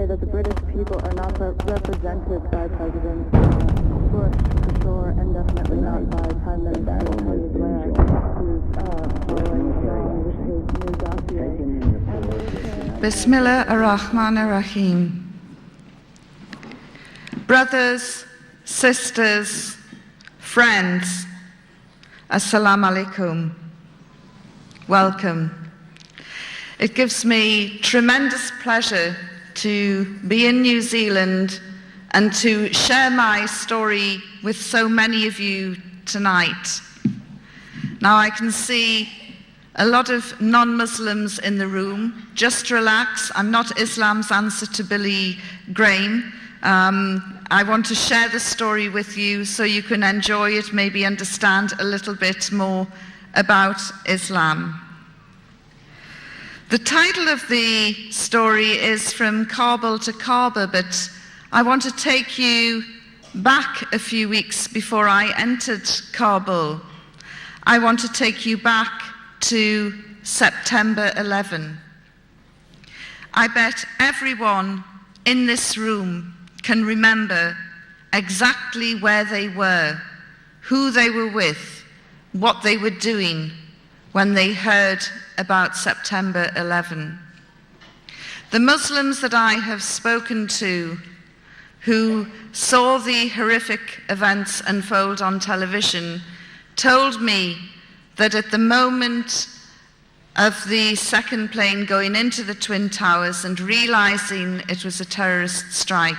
that the British people are not represented by President Bush, for sure, and definitely not by Prime Minister Tony Blair, who's following along with his new dossier. Bismillah ar-Rahman ar-Rahim. Brothers, sisters, friends, Assalamu alaikum. Welcome. It gives me tremendous pleasure to be in New Zealand and to share my story with so many of you tonight. Now I can see a lot of non-Muslims in the room. Just relax, I'm not Islam's answer to Billy Graham. I want to share the story with you so you can enjoy it, maybe understand a little bit more about Islam. The title of the story is From Kabul to Kaaba, but I want to take you back a few weeks before I entered Kabul. I want to take you back to September 11. I bet everyone in this room can remember exactly where they were, who they were with, what they were doing when they heard about September 11. The Muslims that I have spoken to who saw the horrific events unfold on television told me that at the moment of the second plane going into the Twin Towers and realizing it was a terrorist strike,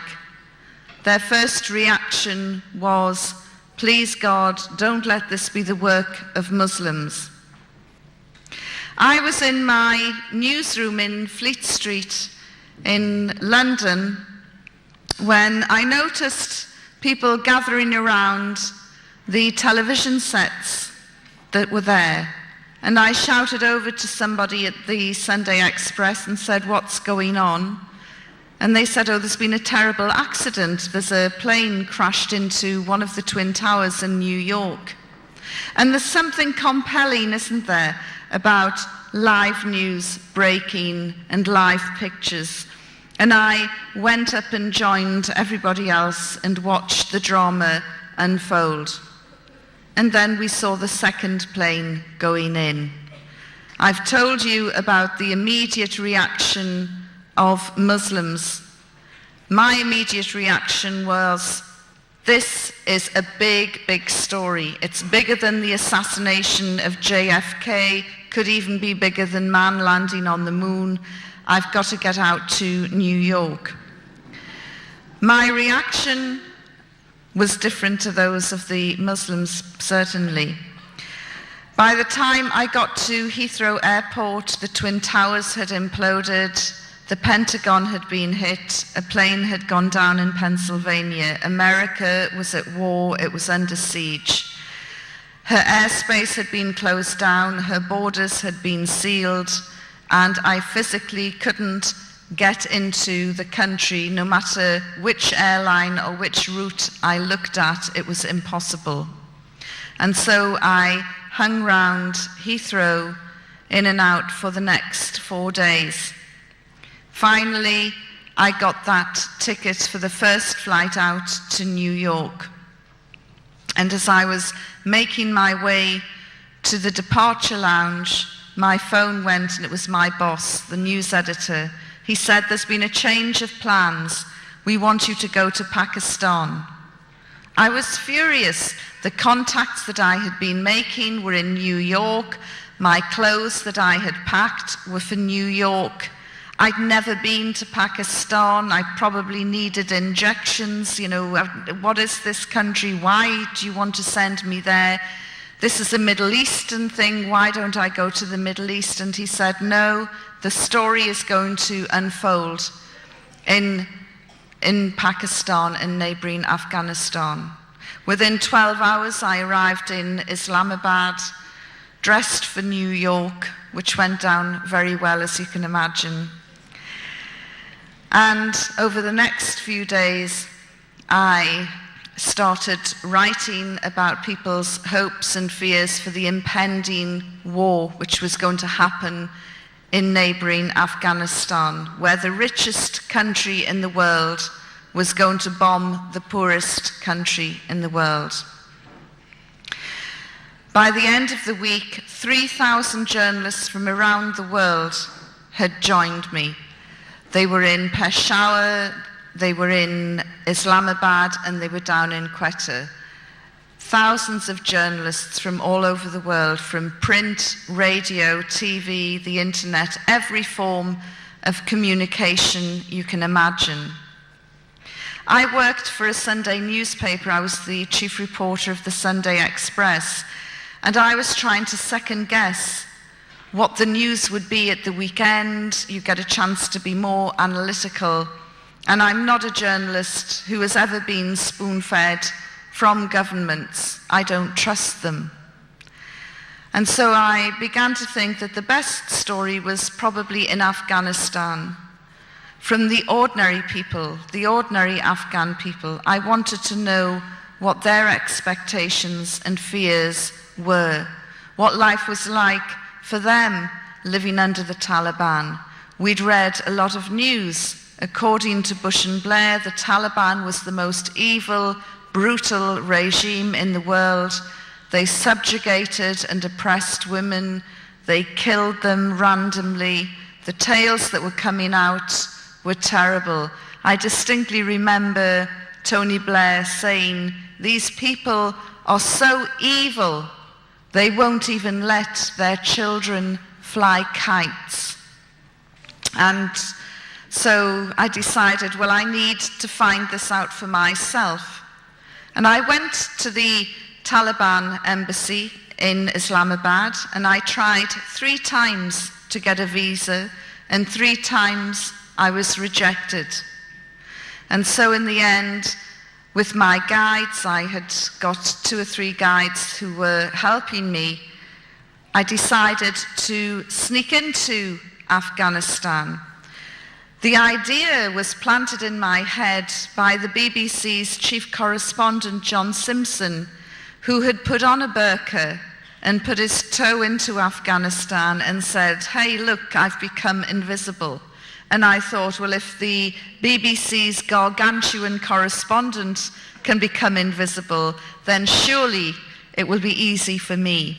their first reaction was, "Please God, don't let this be the work of Muslims." I was in my newsroom in Fleet Street in London when I noticed people gathering around the television sets that were there. And I shouted over to somebody at the Sunday Express and said, "What's going on?" And they said, "Oh, there's been a terrible accident. There's a plane crashed into one of the Twin Towers in New York." And there's something compelling, isn't there, about live news breaking and live pictures. And I went up and joined everybody else and watched the drama unfold. And then we saw the second plane going in. I've told you about the immediate reaction of Muslims. My immediate reaction was, this is a big, big story. It's bigger than the assassination of JFK, could even be bigger than man landing on the moon. I've got to get out to New York. My reaction was different to those of the Muslims, certainly. By the time I got to Heathrow Airport, the Twin Towers had imploded, the Pentagon had been hit, a plane had gone down in Pennsylvania. America was at war, it was under siege. Her airspace had been closed down, her borders had been sealed, and I physically couldn't get into the country. No matter which airline or which route I looked at, it was impossible. And so I hung round Heathrow in and out for the next 4 days. Finally, I got that ticket for the first flight out to New York. And as I was making my way to the departure lounge, my phone went and it was my boss, the news editor. He said, "There's been a change of plans. We want you to go to Pakistan." I was furious. The contacts that I had been making were in New York. My clothes that I had packed were for New York. I'd never been to Pakistan. I probably needed injections. You know, what is this country? Why do you want to send me there? This is a Middle Eastern thing. Why don't I go to the Middle East? And he said, "No, the story is going to unfold in Pakistan and neighboring Afghanistan." Within 12 hours, I arrived in Islamabad, dressed for New York, which went down very well, as you can imagine. And over the next few days, I started writing about people's hopes and fears for the impending war, which was going to happen in neighboring Afghanistan, where the richest country in the world was going to bomb the poorest country in the world. By the end of the week, 3,000 journalists from around the world had joined me. They were in Peshawar, they were in Islamabad, and they were down in Quetta. Thousands of journalists from all over the world, from print, radio, TV, the internet, every form of communication you can imagine. I worked for a Sunday newspaper. I was the chief reporter of the Sunday Express, and I was trying to second guess what the news would be at the weekend. You get a chance to be more analytical. And I'm not a journalist who has ever been spoon-fed from governments. I don't trust them. And so I began to think that the best story was probably in Afghanistan. From the ordinary people, the ordinary Afghan people, I wanted to know what their expectations and fears were, what life was like for them living under the Taliban. We'd read a lot of news. According to Bush and Blair, the Taliban was the most evil, brutal regime in the world. They subjugated and oppressed women. They killed them randomly. The tales that were coming out were terrible. I distinctly remember Tony Blair saying, "These people are so evil, they won't even let their children fly kites." And so I decided, well, I need to find this out for myself. And I went to the Taliban embassy in Islamabad, and I tried 3 times to get a visa, and 3 times I was rejected. And so in the end, with my guides, I had got 2 or 3 guides who were helping me, I decided to sneak into Afghanistan. The idea was planted in my head by the BBC's chief correspondent, John Simpson, who had put on a burqa and put his toe into Afghanistan and said, "Hey, look, I've become invisible." And I thought, well, if the BBC's gargantuan correspondent can become invisible, then surely it will be easy for me.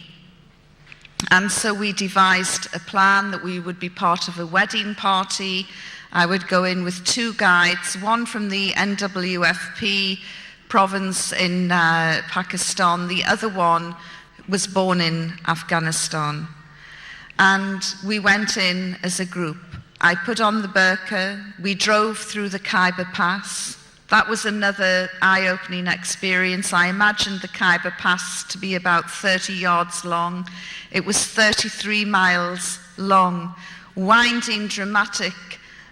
And so we devised a plan that we would be part of a wedding party. I would go in with 2 guides, one from the NWFP province in Pakistan, the other one was born in Afghanistan. And we went in as a group. I put on the burqa, we drove through the Khyber Pass. That was another eye-opening experience. I imagined the Khyber Pass to be about 30 yards long. It was 33 miles long, winding, dramatic,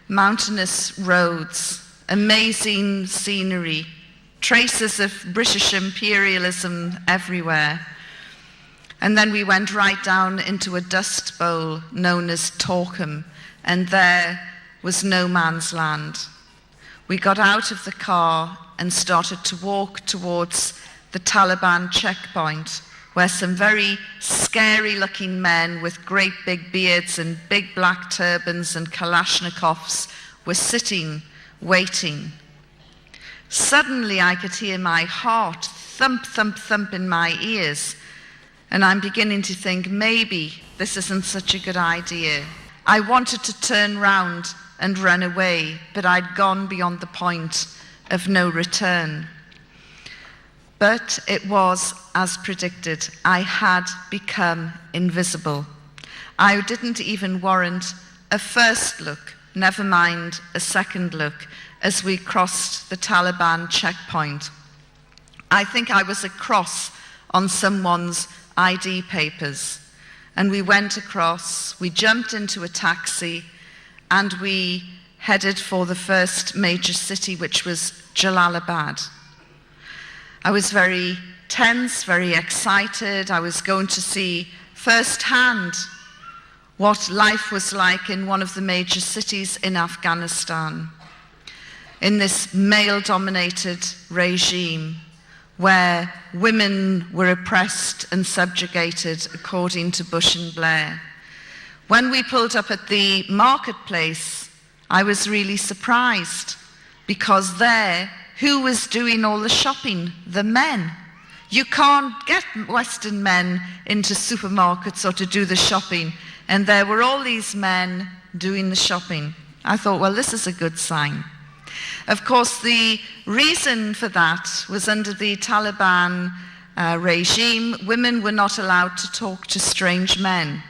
mountainous roads, amazing scenery, traces of British imperialism everywhere. And then we went right down into a dust bowl known as Torkham, and there was no man's land. We got out of the car and started to walk towards the Taliban checkpoint, where some very scary-looking men with great big beards and big black turbans and Kalashnikovs were sitting, waiting. Suddenly I could hear my heart thump, thump, thump in my ears, and I'm beginning to think maybe this isn't such a good idea. I wanted to turn round and run away, but I'd gone beyond the point of no return. But it was as predicted. I had become invisible. I didn't even warrant a first look, never mind a second look, as we crossed the Taliban checkpoint. I think I was a cross on someone's ID papers. And we went across, we jumped into a taxi, and we headed for the first major city, which was Jalalabad. I was very tense, very excited. I was going to see firsthand what life was like in one of the major cities in Afghanistan, in this male-dominated regime where women were oppressed and subjugated according to Bush and Blair, When we pulled up at the marketplace, I was really surprised, because there, who was doing all the shopping? The men. You can't get Western men into supermarkets or to do the shopping. And there were all these men doing the shopping. I thought, well, this is a good sign. Of course, the reason for that was under the Taliban regime, women were not allowed to talk to strange men.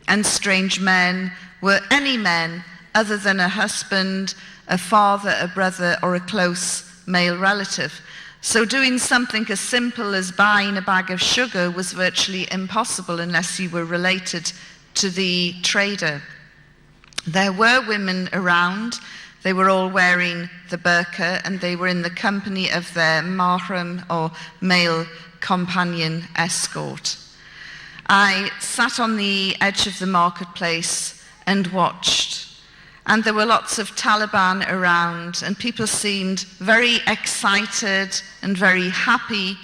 And strange men were any men other than a husband, a father, a brother, or a close male relative. So doing something as simple as buying a bag of sugar was virtually impossible unless you were related to the trader. There were women around. They were all wearing the burqa, and they were in the company of their mahram, or male companion escort. I sat on the edge of the marketplace and watched. And there were lots of Taliban around, and people seemed very excited and very happy.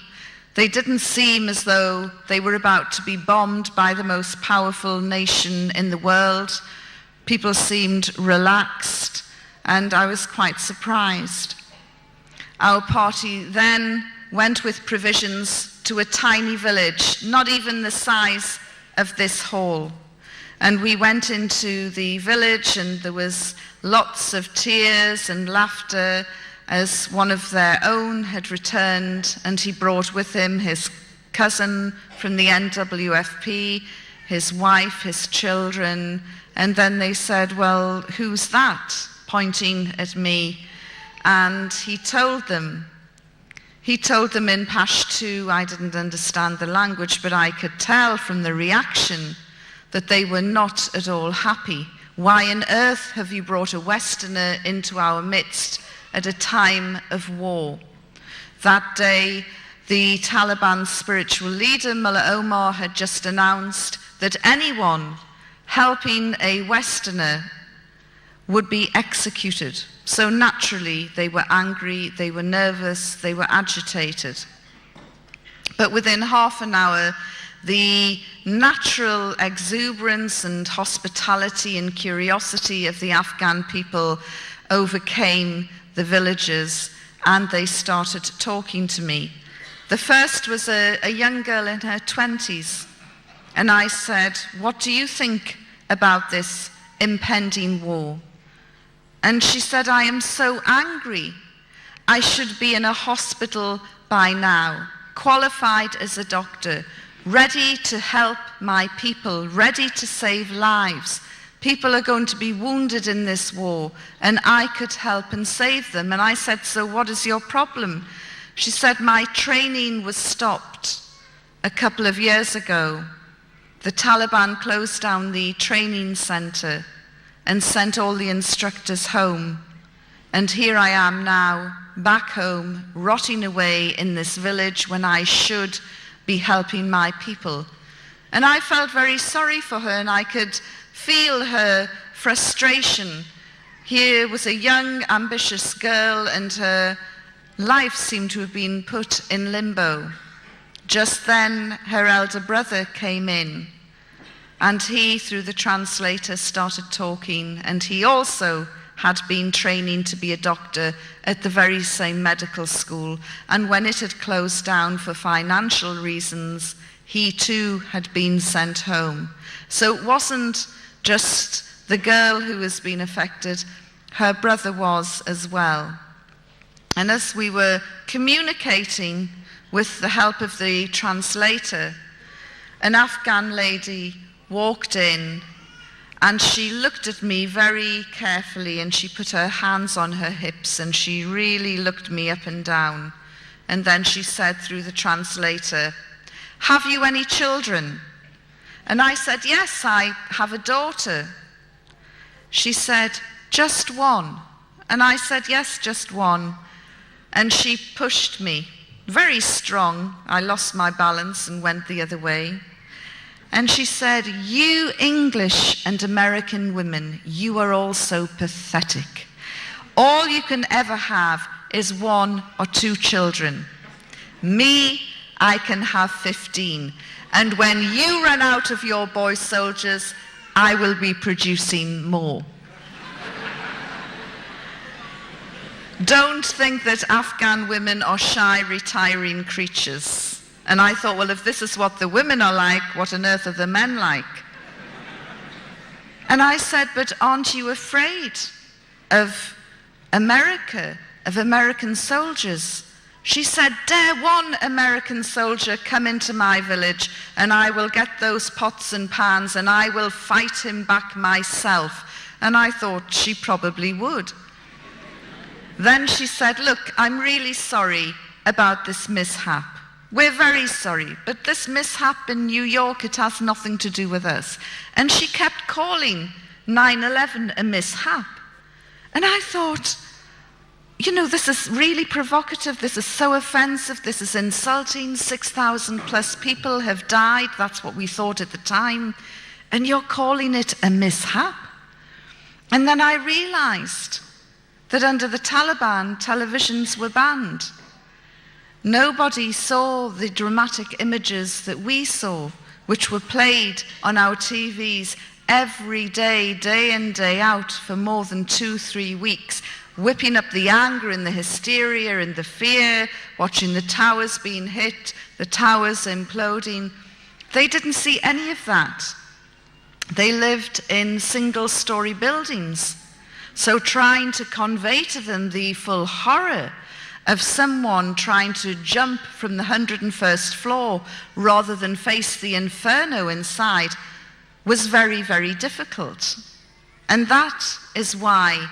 They didn't seem as though they were about to be bombed by the most powerful nation in the world. People seemed relaxed, and I was quite surprised. Our party then went with provisions to a tiny village, not even the size of this hall. And we went into the village, and there was lots of tears and laughter as one of their own had returned, and he brought with him his cousin from the NWFP, his wife, his children. And then they said, well, who's that? Pointing at me. And he told them in Pashto. I didn't understand the language, but I could tell from the reaction that they were not at all happy. Why on earth have you brought a Westerner into our midst at a time of war? That day, the Taliban spiritual leader, Mullah Omar, had just announced that anyone helping a Westerner would be executed. So naturally, they were angry, they were nervous, they were agitated. But within half an hour, the natural exuberance and hospitality and curiosity of the Afghan people overcame the villagers, and they started talking to me. The first was a young girl in her 20s, and I said, what do you think about this impending war? And she said, I am so angry. I should be in a hospital by now, qualified as a doctor, ready to help my people, ready to save lives. People are going to be wounded in this war, and I could help and save them. And I said, so what is your problem? She said, my training was stopped a couple of years ago. The Taliban closed down the training center and sent all the instructors home. And here I am now, back home, rotting away in this village when I should be helping my people. And I felt very sorry for her, and I could feel her frustration. Here was a young, ambitious girl, and her life seemed to have been put in limbo. Just then, her elder brother came in, and he, through the translator, started talking, and he also had been training to be a doctor at the very same medical school. And when it had closed down for financial reasons, he too had been sent home. So it wasn't just the girl who was being affected, her brother was as well. And as we were communicating with the help of the translator, an Afghan lady walked in, and she looked at me very carefully, and she put her hands on her hips, and she really looked me up and down. And then she said through the translator, have you any children? And I said, yes, I have a daughter. She said, just one? And I said, yes, just one. And she pushed me, very strong. I lost my balance and went the other way. And she said, you English and American women, you are all so pathetic. All you can ever have is 1 or 2 children. Me, I can have 15. And when you run out of your boy soldiers, I will be producing more. Don't think that Afghan women are shy, retiring creatures. And I thought, well, if this is what the women are like, what on earth are the men like? And I said, but aren't you afraid of America, of American soldiers? She said, dare one American soldier come into my village and I will get those pots and pans and I will fight him back myself. And I thought she probably would. Then she said, look, I'm really sorry about this mishap. We're very sorry, but this mishap in New York, it has nothing to do with us. And she kept calling 9/11 a mishap. And I thought, you know, this is really provocative, this is so offensive, this is insulting, 6,000 plus people have died, that's what we thought at the time, and you're calling it a mishap? And then I realized that under the Taliban, televisions were banned. Nobody saw the dramatic images that we saw, which were played on our TVs every day, day in, day out, for more than 2-3 weeks, whipping up the anger and the hysteria and the fear, watching the towers being hit, the towers imploding. They didn't see any of that. They lived in single-story buildings. So trying to convey to them the full horror of someone trying to jump from the 101st floor rather than face the inferno inside was very, very difficult. And that is why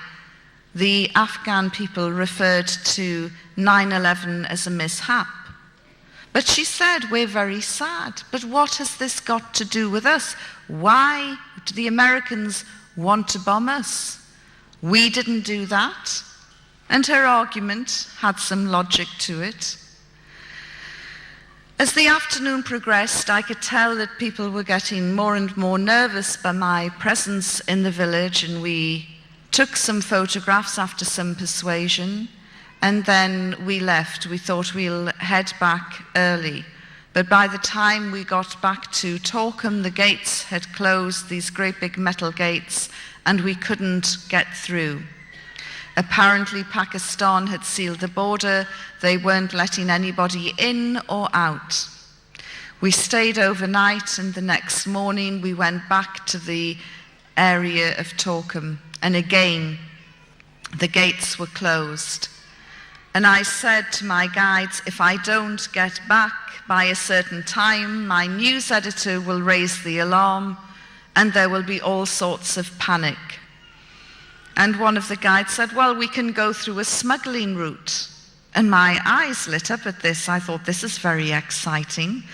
the Afghan people referred to 9/11 as a mishap. But she said, we're very sad. But what has this got to do with us? Why do the Americans want to bomb us? We didn't do that. And her argument had some logic to it. As the afternoon progressed, I could tell that people were getting more and more nervous by my presence in the village, and we took some photographs after some persuasion, and then we left. We thought we'll head back early. But by the time we got back to Torkham, the gates had closed, these great big metal gates, and we couldn't get through. Apparently Pakistan had sealed the border. They weren't letting anybody in or out. We stayed overnight, and the next morning we went back to the area of Torkham, and again the gates were closed. And I said to my guides, if I don't get back by a certain time, my news editor will raise the alarm and there will be all sorts of panic. And one of the guides said, well, we can go through a smuggling route. And my eyes lit up at this. I thought, this is very exciting.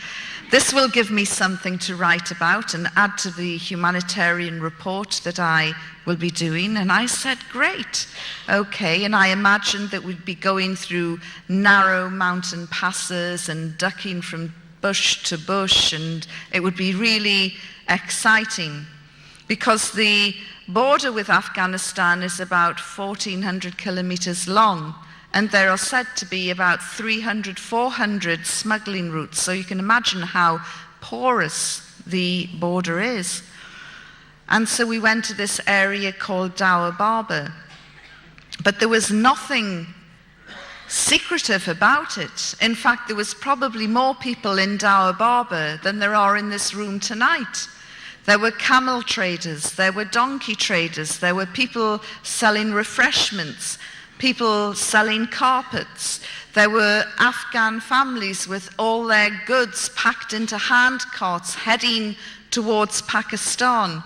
This will give me something to write about and add to the humanitarian report that I will be doing. And I said, great, okay. And I imagined that we'd be going through narrow mountain passes and ducking from bush to bush, and it would be really exciting because the border with Afghanistan is about 1,400 kilometers long, and there are said to be about 300, 400 smuggling routes. So you can imagine how porous the border is. And so we went to this area called Dawah Baba. But there was nothing secretive about it. In fact, there was probably more people in Dawah Baba than there are in this room tonight. There were camel traders, there were donkey traders, there were people selling refreshments, people selling carpets. There were Afghan families with all their goods packed into hand carts heading towards Pakistan,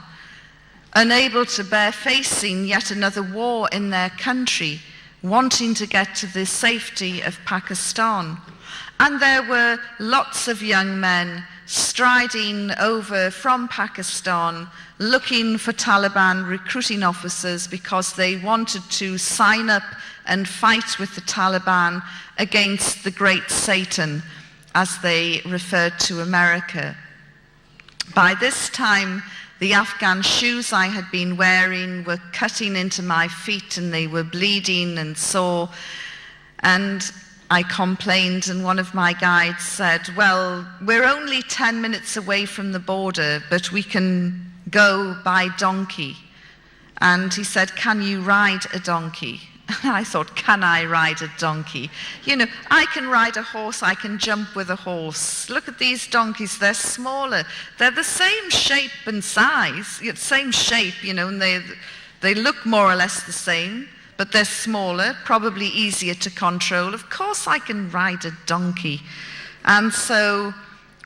unable to bear facing yet another war in their country, wanting to get to the safety of Pakistan. And there were lots of young men striding over from Pakistan, looking for Taliban recruiting officers because they wanted to sign up and fight with the Taliban against the Great Satan, as they referred to America. By this time, the Afghan shoes I had been wearing were cutting into my feet and they were bleeding and sore. And I complained, and one of my guides said, well, we're only 10 minutes away from the border, but we can go by donkey. And he said, "Can you ride a donkey?" And I thought, can I ride a donkey? You know, I can ride a horse, I can jump with a horse. Look at these donkeys, they're smaller. They're the same shape and size, same shape, you know, and they look more or less the same, but they're smaller, probably easier to control. Of course I can ride a donkey. And so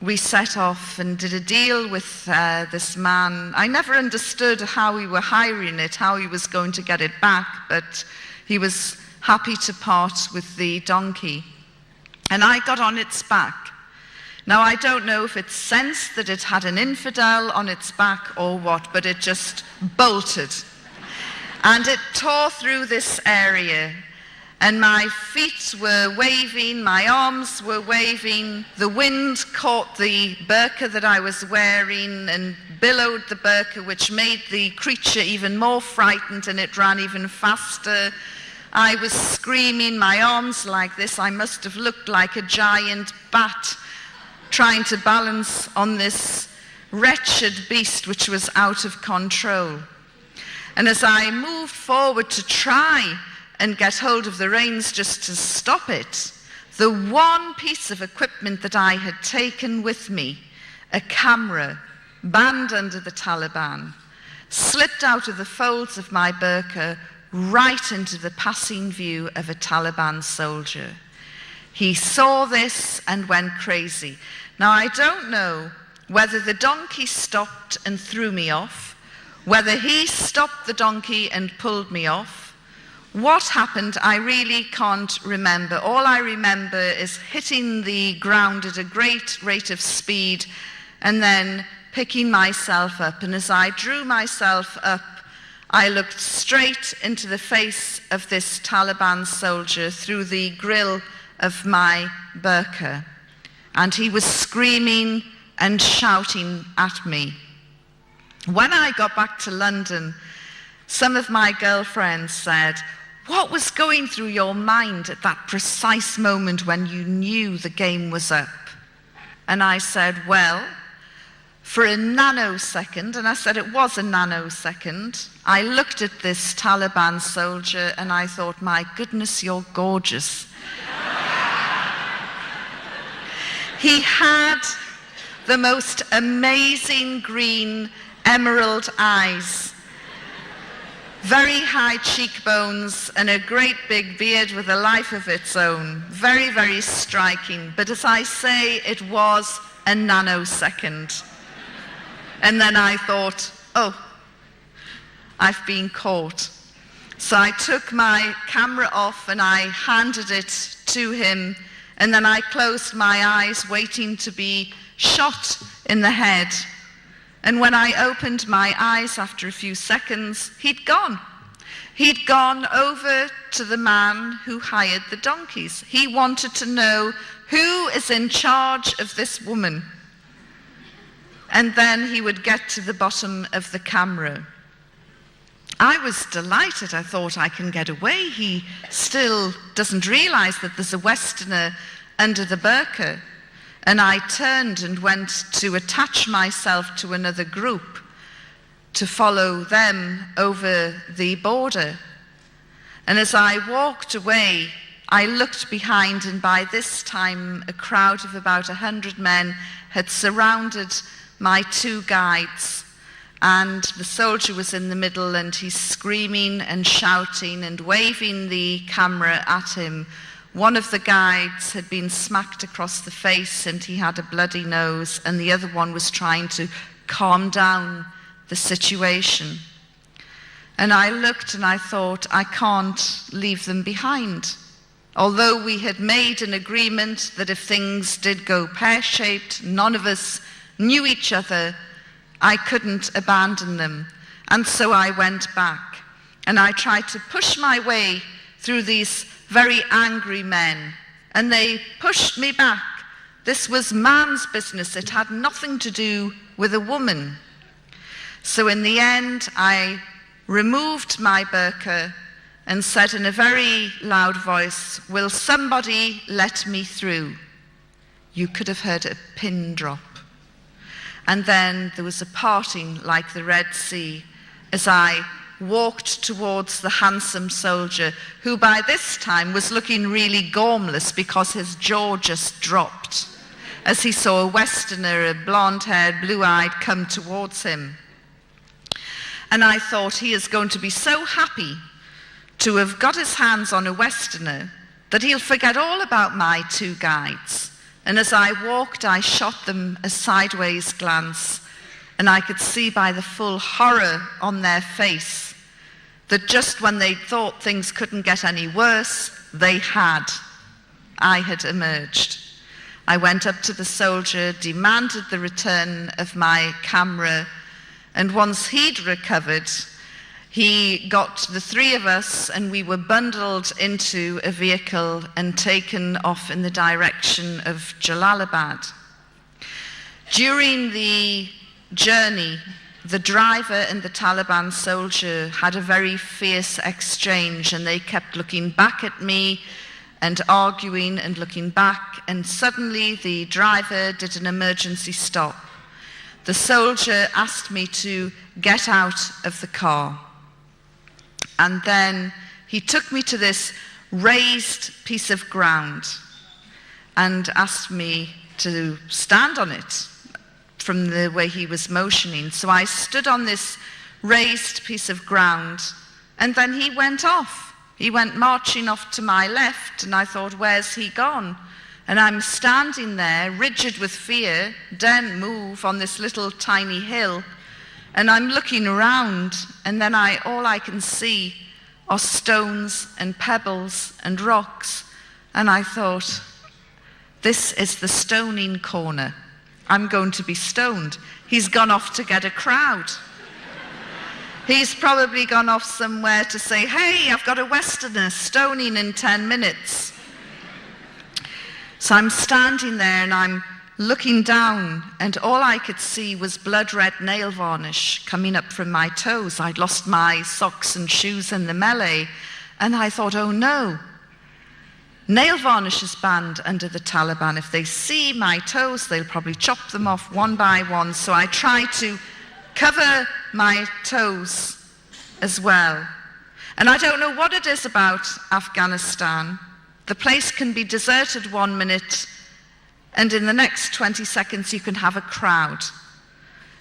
we set off and did a deal with this man. I never understood how we were hiring it, how he was going to get it back, but he was happy to part with the donkey. And I got on its back. Now, I don't know if it sensed that it had an infidel on its back or what, but it just bolted. And it tore through this area. And my feet were waving, my arms were waving. The wind caught the burqa that I was wearing and billowed the burqa, which made the creature even more frightened, and it ran even faster. I was screaming, my arms like this. I must have looked like a giant bat trying to balance on this wretched beast which was out of control. And as I moved forward to try and get hold of the reins just to stop it, the one piece of equipment that I had taken with me, a camera banned under the Taliban, slipped out of the folds of my burqa right into the passing view of a Taliban soldier. He saw this and went crazy. Now, I don't know whether the donkey stopped and threw me off, whether he stopped the donkey and pulled me off. What happened, I really can't remember. All I remember is hitting the ground at a great rate of speed and then picking myself up. And as I drew myself up, I looked straight into the face of this Taliban soldier through the grill of my burqa. And he was screaming and shouting at me. When I got back to London, some of my girlfriends said, "What was going through your mind at that precise moment when you knew the game was up?" And I said, well, for a nanosecond, and I said it was a nanosecond, I looked at this Taliban soldier and I thought, my goodness, you're gorgeous. He had the most amazing green emerald eyes, very high cheekbones and a great big beard with a life of its own. Very, very striking. But as I say, it was a nanosecond. And then I thought, oh, I've been caught. So I took my camera off and I handed it to him, and then I closed my eyes waiting to be shot in the head. And when I opened my eyes after a few seconds, he'd gone. He'd gone over to the man who hired the donkeys. He wanted to know who is in charge of this woman. And then he would get to the bottom of the camera. I was delighted. I thought, I can get away. He still doesn't realize that there's a Westerner under the burqa. And I turned and went to attach myself to another group to follow them over the border. And as I walked away, I looked behind, and by this time a crowd of about 100 men had surrounded my two guides, and the soldier was in the middle, and he's screaming and shouting and waving the camera at him. One of the guides had been smacked across the face and he had a bloody nose, and the other one was trying to calm down the situation. And I looked and I thought, I can't leave them behind. Although we had made an agreement that if things did go pear-shaped, none of us knew each other, I couldn't abandon them. And so I went back and I tried to push my way through these very angry men, and they pushed me back. This was man's business. It had nothing to do with a woman. So in the end, I removed my burqa and said in a very loud voice, "Will somebody let me through?" You could have heard a pin drop. And then there was a parting like the Red Sea as I walked towards the handsome soldier, who by this time was looking really gormless because his jaw just dropped as he saw a Westerner, a blonde-haired, blue-eyed, come towards him. And I thought, he is going to be so happy to have got his hands on a Westerner that he'll forget all about my two guides. And as I walked, I shot them a sideways glance, and I could see by the full horror on their face that just when they thought things couldn't get any worse, they had. I had emerged. I went up to the soldier, demanded the return of my camera, and once he'd recovered, he got the three of us and we were bundled into a vehicle and taken off in the direction of Jalalabad. During the journey, the driver and the Taliban soldier had a very fierce exchange, and they kept looking back at me and arguing and looking back, and suddenly the driver did an emergency stop. The soldier asked me to get out of the car. And then he took me to this raised piece of ground and asked me to stand on it from the way he was motioning. So I stood on this raised piece of ground, and then he went off. He went marching off to my left, and I thought, where's he gone? And I'm standing there, rigid with fear, daren't move on this little tiny hill, and I'm looking around, and then all I can see are stones and pebbles and rocks, and I thought, this is the stoning corner. I'm going to be stoned. He's gone off to get a crowd. He's probably gone off somewhere to say, hey, I've got a Westerner stoning in 10 minutes. So I'm standing there and I'm looking down, and all I could see was blood-red nail varnish coming up from my toes. I'd lost my socks and shoes in the melee, and I thought, oh no, nail varnish is banned under the Taliban. If they see my toes, they'll probably chop them off one by one. So I tried to cover my toes as well. And I don't know what it is about Afghanistan. The place can be deserted 1 minute, and in the next 20 seconds you can have a crowd.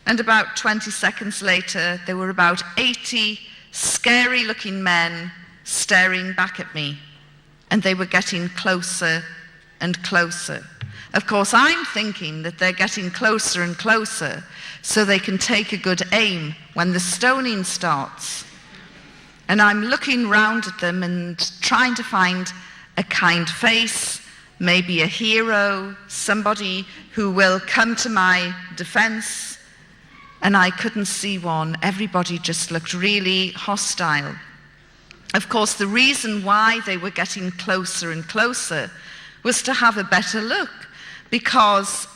And about 20 seconds later, there were about 80 scary-looking men staring back at me. And they were getting closer and closer. Of course, I'm thinking that they're getting closer and closer so they can take a good aim when the stoning starts. And I'm looking round at them and trying to find a kind face, maybe a hero, somebody who will come to my defense. And I couldn't see one. Everybody just looked really hostile. Of course, the reason why they were getting closer and closer was to have a better look, because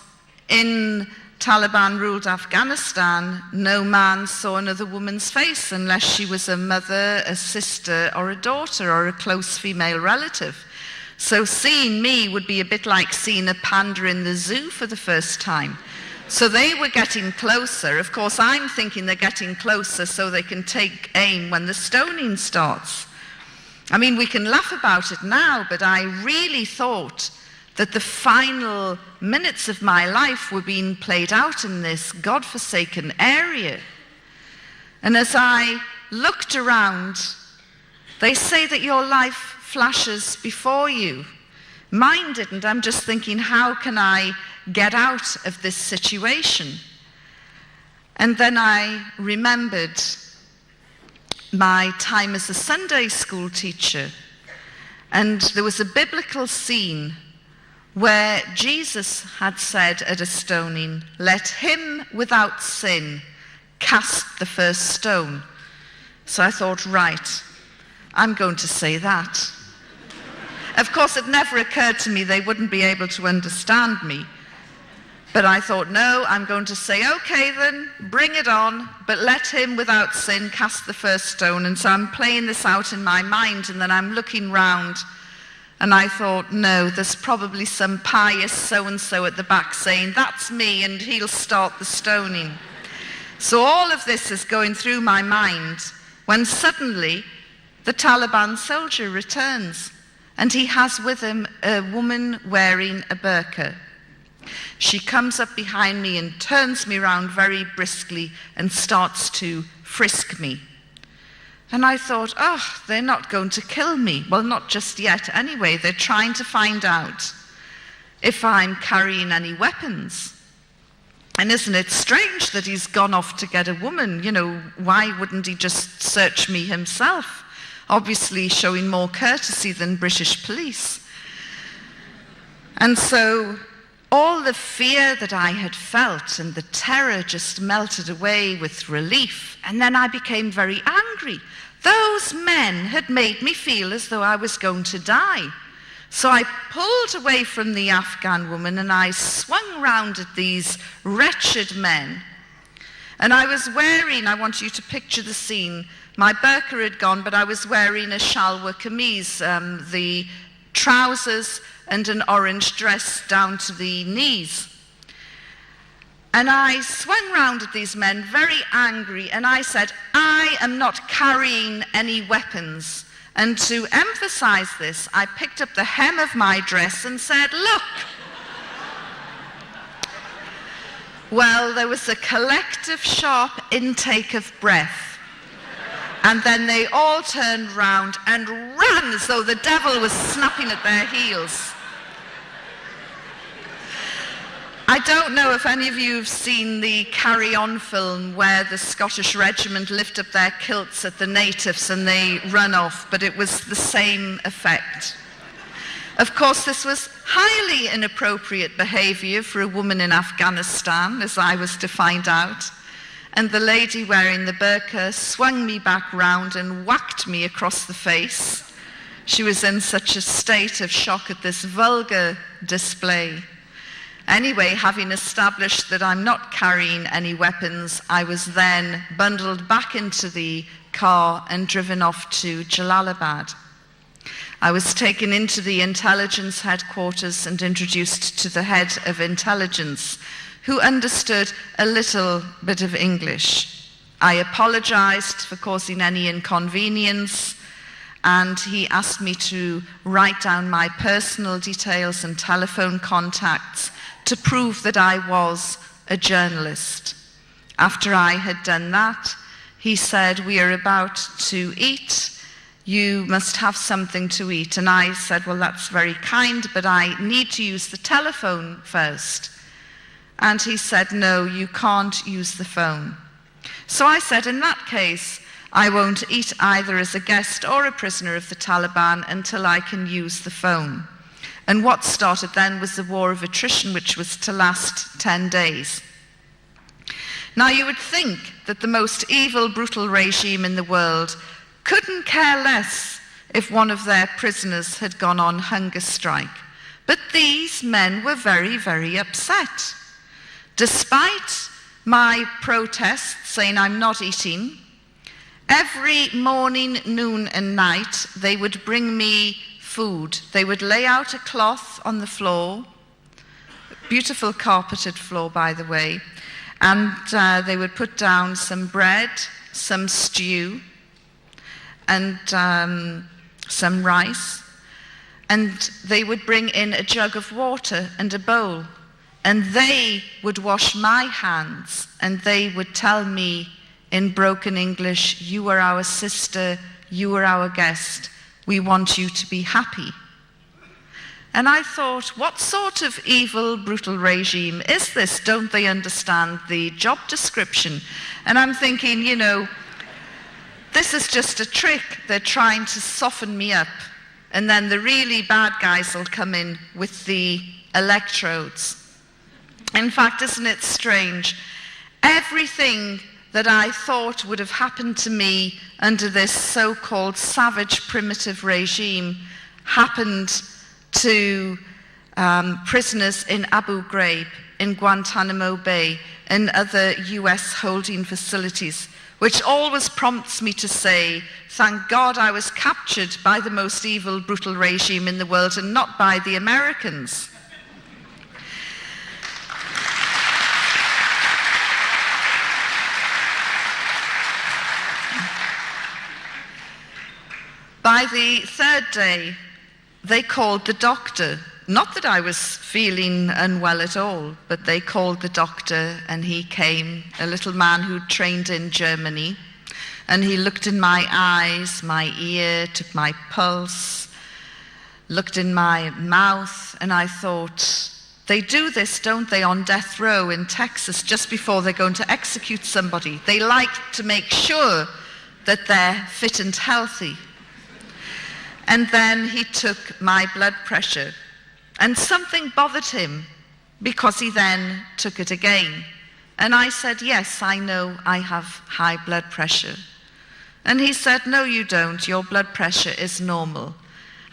in Taliban-ruled Afghanistan, no man saw another woman's face unless she was a mother, a sister, or a daughter, or a close female relative. So seeing me would be a bit like seeing a panda in the zoo for the first time. So they were getting closer. Of course, I'm thinking they're getting closer so they can take aim when the stoning starts. I mean, we can laugh about it now, but I really thought that the final minutes of my life were being played out in this godforsaken area. And as I looked around, they say that your life flashes before you. Mine didn't. I'm just thinking, how can I get out of this situation? And then I remembered my time as a Sunday school teacher, and there was a biblical scene where Jesus had said at a stoning, "Let him without sin cast the first stone." So I thought, right, I'm going to say that. Of course, it never occurred to me they wouldn't be able to understand me. But I thought, no, I'm going to say, okay then, bring it on, but let him without sin cast the first stone. And so I'm playing this out in my mind, and then I'm looking round, And I thought, no, there's probably some pious so-and-so at the back saying, that's me, and he'll start the stoning. So all of this is going through my mind when suddenly the Taliban soldier returns, and he has with him a woman wearing a burqa. She comes up behind me and turns me round very briskly and starts to frisk me. And I thought, oh, they're not going to kill me. Well, not just yet. Anyway, they're trying to find out if I'm carrying any weapons. And isn't it strange that he's gone off to get a woman? You know, why wouldn't he just search me himself? Obviously showing more courtesy than British police. And so all the fear that I had felt and the terror just melted away with relief. And then I became very angry. Those men had made me feel as though I was going to die. So I pulled away from the Afghan woman and I swung round at these wretched men. And I was wearing, I want you to picture the scene, my burqa had gone, but I was wearing a shalwar kameez, the trousers and an orange dress down to the knees. And I swung round at these men, very angry, and I said, I am not carrying any weapons. And to emphasize this, I picked up the hem of my dress and said, look. Well, there was a collective sharp intake of breath. And then they all turned round and ran as though the devil was snapping at their heels. I don't know if any of you have seen the Carry On film where the Scottish regiment lift up their kilts at the natives and they run off, but it was the same effect. Of course, this was highly inappropriate behavior for a woman in Afghanistan, as I was to find out. And the lady wearing the burqa swung me back round and whacked me across the face. She was in such a state of shock at this vulgar display. Anyway, having established that I'm not carrying any weapons, I was then bundled back into the car and driven off to Jalalabad. I was taken into the intelligence headquarters and introduced to the head of intelligence, who understood a little bit of English. I apologized for causing any inconvenience, and he asked me to write down my personal details and telephone contacts to prove that I was a journalist. After I had done that, he said, we are about to eat. You must have something to eat. And I said, well, that's very kind, but I need to use the telephone first. And he said, no, you can't use the phone. So I said, in that case, I won't eat either as a guest or a prisoner of the Taliban until I can use the phone. And what started then was the war of attrition, which was to last 10 days. Now, you would think that the most evil, brutal regime in the world couldn't care less if one of their prisoners had gone on hunger strike. But these men were very, very upset. Despite my protests saying I'm not eating, every morning, noon, and night, they would bring me food. They would lay out a cloth on the floor, beautiful carpeted floor, by the way, and they would put down some bread, some stew, and some rice, and they would bring in a jug of water and a bowl, and they would wash my hands, and they would tell me in broken English, you are our sister, you are our guest, we want you to be happy. And I thought, what sort of evil, brutal regime is this? Don't they understand the job description? And I'm thinking, you know, this is just a trick. They're trying to soften me up. And then the really bad guys will come in with the electrodes. In fact, isn't it strange? Everything that I thought would have happened to me under this so-called savage primitive regime happened to prisoners in Abu Ghraib, in Guantanamo Bay, and other US holding facilities, which always prompts me to say, thank God I was captured by the most evil, brutal regime in the world and not by the Americans. By the third day, they called the doctor. Not that I was feeling unwell at all, but they called the doctor and he came, a little man who'd trained in Germany, and he looked in my eyes, my ear, took my pulse, looked in my mouth, and I thought, they do this, don't they, on death row in Texas just before they're going to execute somebody. They like to make sure that they're fit and healthy. And then he took my blood pressure, and something bothered him because he then took it again. And I said, yes, I know I have high blood pressure. And he said, no, you don't. Your blood pressure is normal.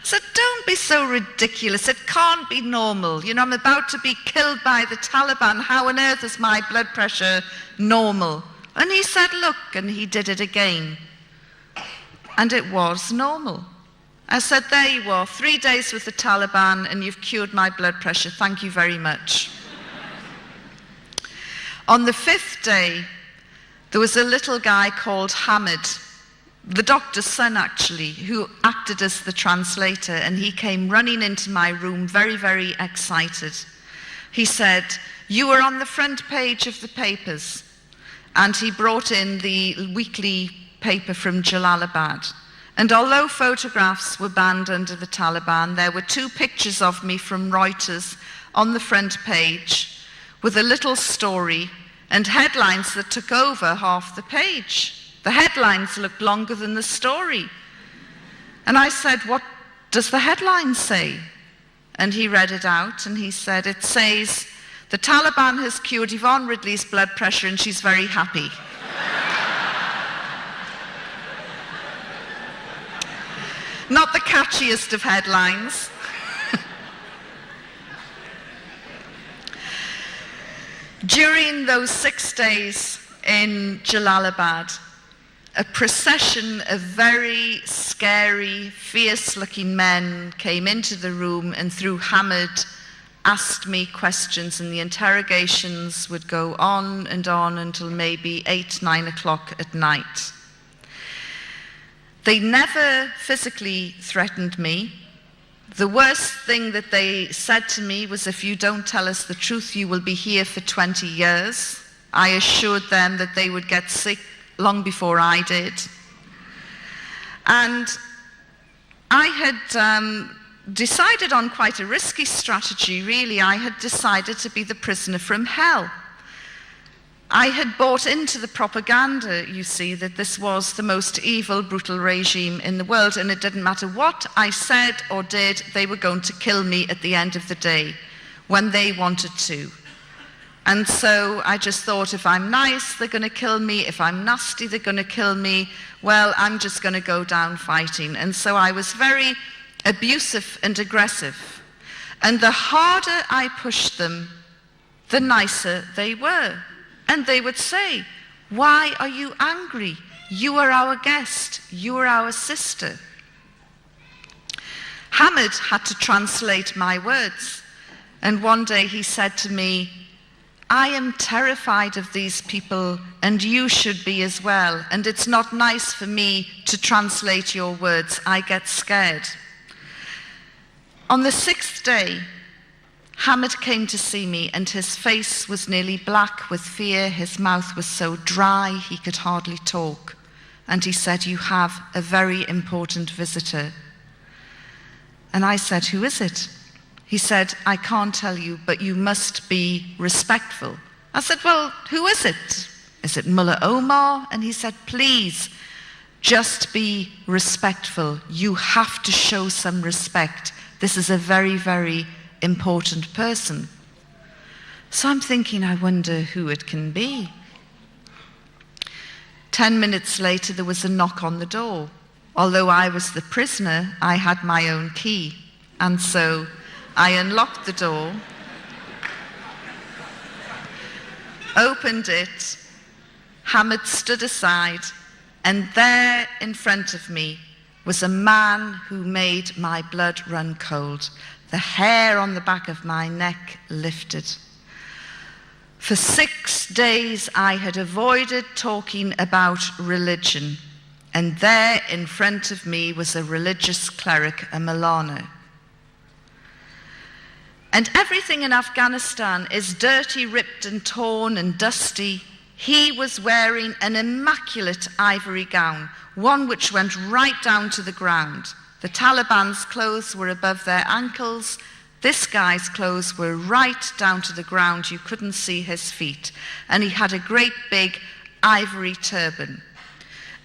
I said, don't be so ridiculous. It can't be normal. You know, I'm about to be killed by the Taliban. How on earth is my blood pressure normal? And he said, look, and he did it again. And it was normal. I said, there you are, 3 days with the Taliban and you've cured my blood pressure. Thank you very much. On the 5th day, there was a little guy called Hamid, the doctor's son actually, who acted as the translator, and he came running into my room very, very excited. He said, you were on the front page of the papers, and he brought in the weekly paper from Jalalabad. And although photographs were banned under the Taliban, there were 2 pictures of me from Reuters on the front page with a little story and headlines that took over half the page. The headlines looked longer than the story. And I said, what does the headline say? And he read it out and he said, it says, the Taliban has cured Yvonne Ridley's blood pressure and she's very happy. Not the catchiest of headlines. During those 6 days in Jalalabad, a procession of very scary, fierce-looking men came into the room and through Hamid asked me questions, and the interrogations would go on until maybe 8, 9 o'clock at night. They never physically threatened me. The worst thing that they said to me was, if you don't tell us the truth, you will be here for 20 years. I assured them that they would get sick long before I did. And I had decided on quite a risky strategy, really. I had decided to be the prisoner from hell. I had bought into the propaganda, you see, that this was the most evil, brutal regime in the world, and it didn't matter what I said or did, they were going to kill me at the end of the day, when they wanted to. And so I just thought, if I'm nice, they're going to kill me. If I'm nasty, they're going to kill me. Well, I'm just going to go down fighting. And so I was very abusive and aggressive. And the harder I pushed them, the nicer they were. And they would say, why are you angry? You are our guest. You are our sister. Hamid had to translate my words. And one day he said to me, I am terrified of these people, and you should be as well. And it's not nice for me to translate your words. I get scared. On the 6th day, Hamid came to see me, and his face was nearly black with fear. His mouth was so dry he could hardly talk. And he said, you have a very important visitor. And I said, who is it? He said, I can't tell you, but you must be respectful. I said, well, who is it? Is it Mullah Omar? And he said, please, just be respectful. You have to show some respect. This is a very, very important person. So I'm thinking, I wonder who it can be. 10 minutes later, there was a knock on the door. Although I was the prisoner, I had my own key. And so I unlocked the door, opened it. Hamid stood aside, and there in front of me was a man who made my blood run cold. The hair on the back of my neck lifted. For 6 days I had avoided talking about religion, and there in front of me was a religious cleric, a Maulana. And everything in Afghanistan is dirty, ripped and torn and dusty. He was wearing an immaculate ivory gown, one which went right down to the ground. The Taliban's clothes were above their ankles. This guy's clothes were right down to the ground. You couldn't see his feet. And he had a great big ivory turban.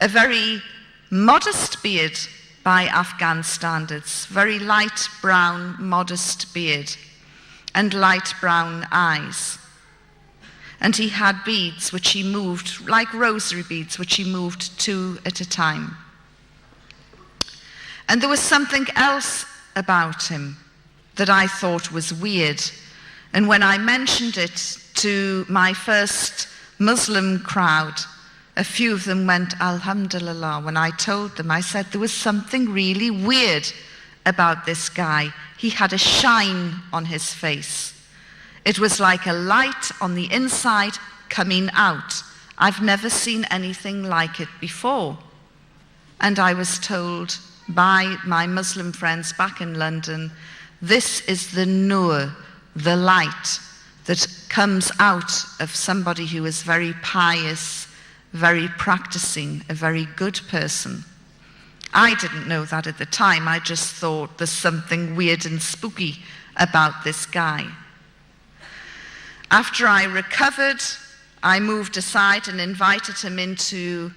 A very modest beard by Afghan standards, very light brown, modest beard, and light brown eyes. And he had beads which he moved, like rosary beads, which he moved 2 at a time. And there was something else about him that I thought was weird. And when I mentioned it to my first Muslim crowd, a few of them went, Alhamdulillah. When I told them, I said there was something really weird about this guy. He had a shine on his face. It was like a light on the inside coming out. I've never seen anything like it before. And I was told by my Muslim friends back in London, this is the nur, the light that comes out of somebody who is very pious, very practicing, a very good person. I didn't know that at the time. I just thought there's something weird and spooky about this guy. After I recovered, I moved aside and invited him into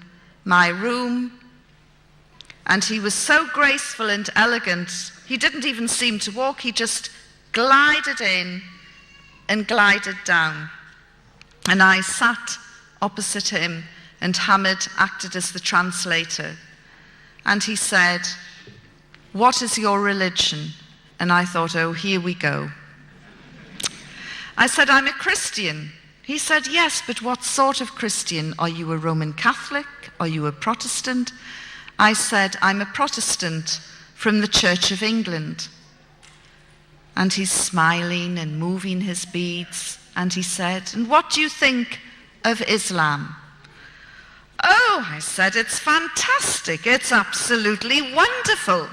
my room. And he was so graceful and elegant, he didn't even seem to walk. He just glided in and glided down. And I sat opposite him, and Hamid acted as the translator. And he said, "What is your religion?" And I thought, oh, here we go. I said, "I'm a Christian." He said, "Yes, but what sort of Christian? Are you a Roman Catholic? Are you a Protestant?" I said, "I'm a Protestant from the Church of England." And he's smiling and moving his beads. And he said, "And what do you think of Islam?" "Oh," I said, "it's fantastic. It's absolutely wonderful."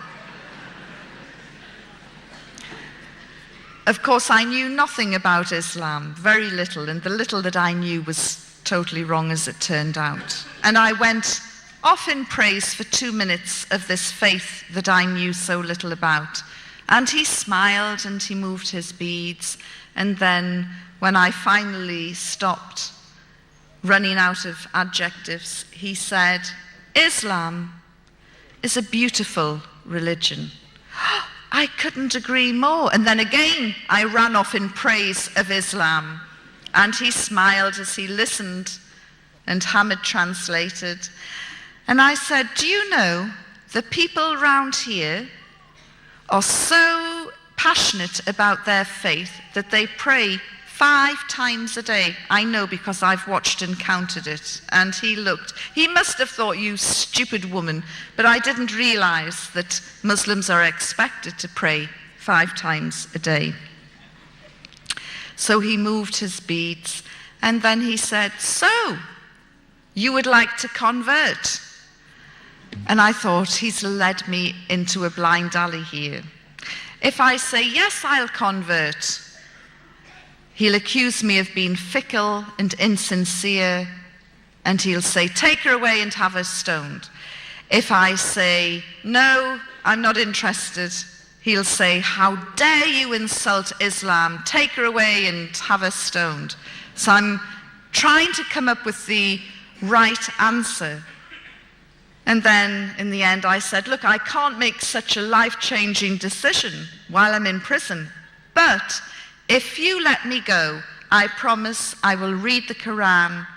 Of course, I knew nothing about Islam, very little, and the little that I knew was totally wrong as it turned out. And I went off in praise for 2 minutes of this faith that I knew so little about. And he smiled and he moved his beads. And then when I finally stopped running out of adjectives, he said, "Islam is a beautiful religion." I couldn't agree more. And then again, I ran off in praise of Islam. And he smiled as he listened, and Hamid translated. And I said, "Do you know, the people around here are so passionate about their faith that they pray 5 times a day. I know because I've watched and counted it." And he looked. He must have thought, "You stupid woman." But I didn't realize that Muslims are expected to pray 5 times a day. So he moved his beads. And then he said, "So, you would like to convert?" And I thought, he's led me into a blind alley here. If I say, "Yes, I'll convert," he'll accuse me of being fickle and insincere, and he'll say, "Take her away and have her stoned." If I say, "No, I'm not interested," he'll say, "How dare you insult Islam? Take her away and have her stoned." So I'm trying to come up with the right answer. And then in the end I said, "Look, I can't make such a life-changing decision while I'm in prison, but if you let me go, I promise I will read the Quran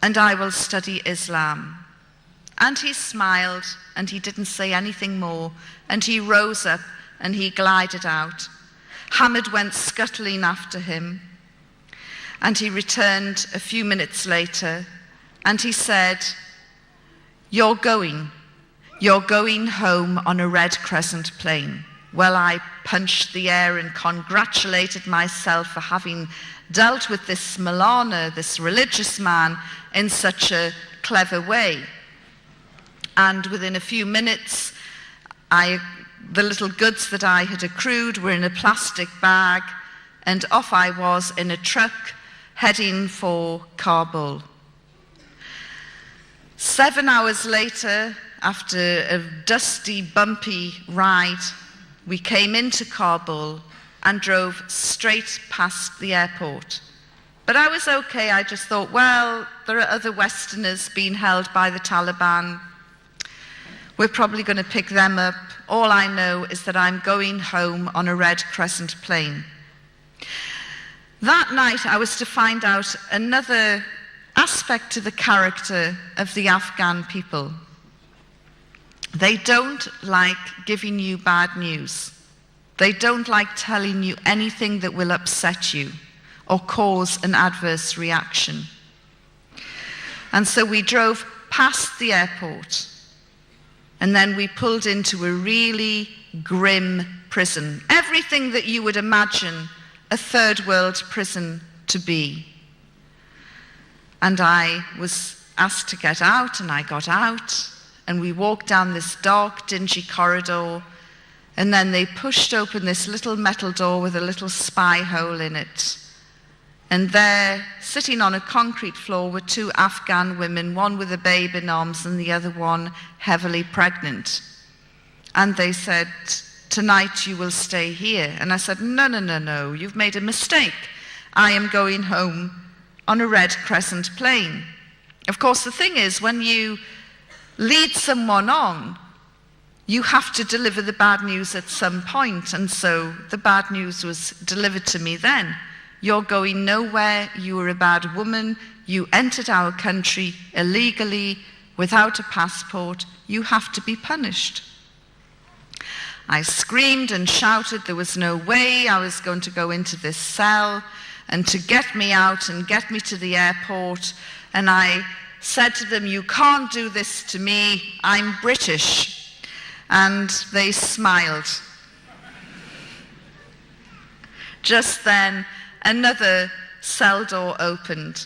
and I will study Islam." And he smiled and he didn't say anything more, and he rose up and he glided out. Hamid went scuttling after him, and he returned a few minutes later, and he said, you're going home on a Red Crescent plane. Well, I punched the air and congratulated myself for having dealt with this Milana, this religious man, in such a clever way. And within a few minutes, the little goods that I had accrued were in a plastic bag, and off I was in a truck heading for Kabul. 7 hours later, after a dusty, bumpy ride, we came into Kabul and drove straight past the airport. But I was okay. I just thought, well, there are other Westerners being held by the Taliban. We're probably going to pick them up. All I know is that I'm going home on a Red Crescent plane. That night, I was to find out another aspect to the character of the Afghan people. They don't like giving you bad news. They don't like telling you anything that will upset you or cause an adverse reaction. And so we drove past the airport, and then we pulled into a really grim prison. Everything that you would imagine a third world prison to be. And I was asked to get out, and I got out, and we walked down this dark, dingy corridor, and then they pushed open this little metal door with a little spy hole in it. And there, sitting on a concrete floor, were two Afghan women, one with a babe in arms and the other one heavily pregnant. And they said, tonight you will stay here. And I said, no, you've made a mistake. I am going home on a Red Crescent plane. Of course, the thing is, when you lead someone on, you have to deliver the bad news at some point. And so the bad news was delivered to me then. You're going nowhere, you were a bad woman, you entered our country illegally, without a passport, you have to be punished. I screamed and shouted there was no way I was going to go into this cell, and to get me out and get me to the airport, and I said to them, you can't do this to me, I'm British. And they smiled. Just then, another cell door opened,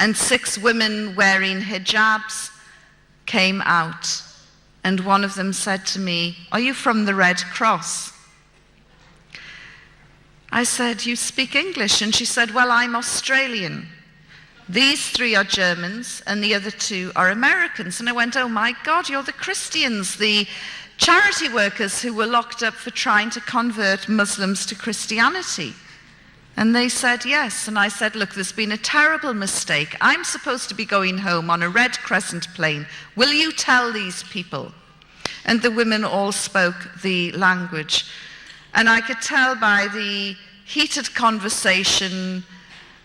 and 6 women wearing hijabs came out. And one of them said to me, are you from the Red Cross? I said, you speak English? And she said, well, I'm Australian. These 3 are Germans, and the other 2 are Americans. And I went, oh my God, you're the Christians, the charity workers who were locked up for trying to convert Muslims to Christianity. And they said yes. And I said, look, there's been a terrible mistake. I'm supposed to be going home on a Red Crescent plane. Will you tell these people? And the women all spoke the language. And I could tell by the heated conversation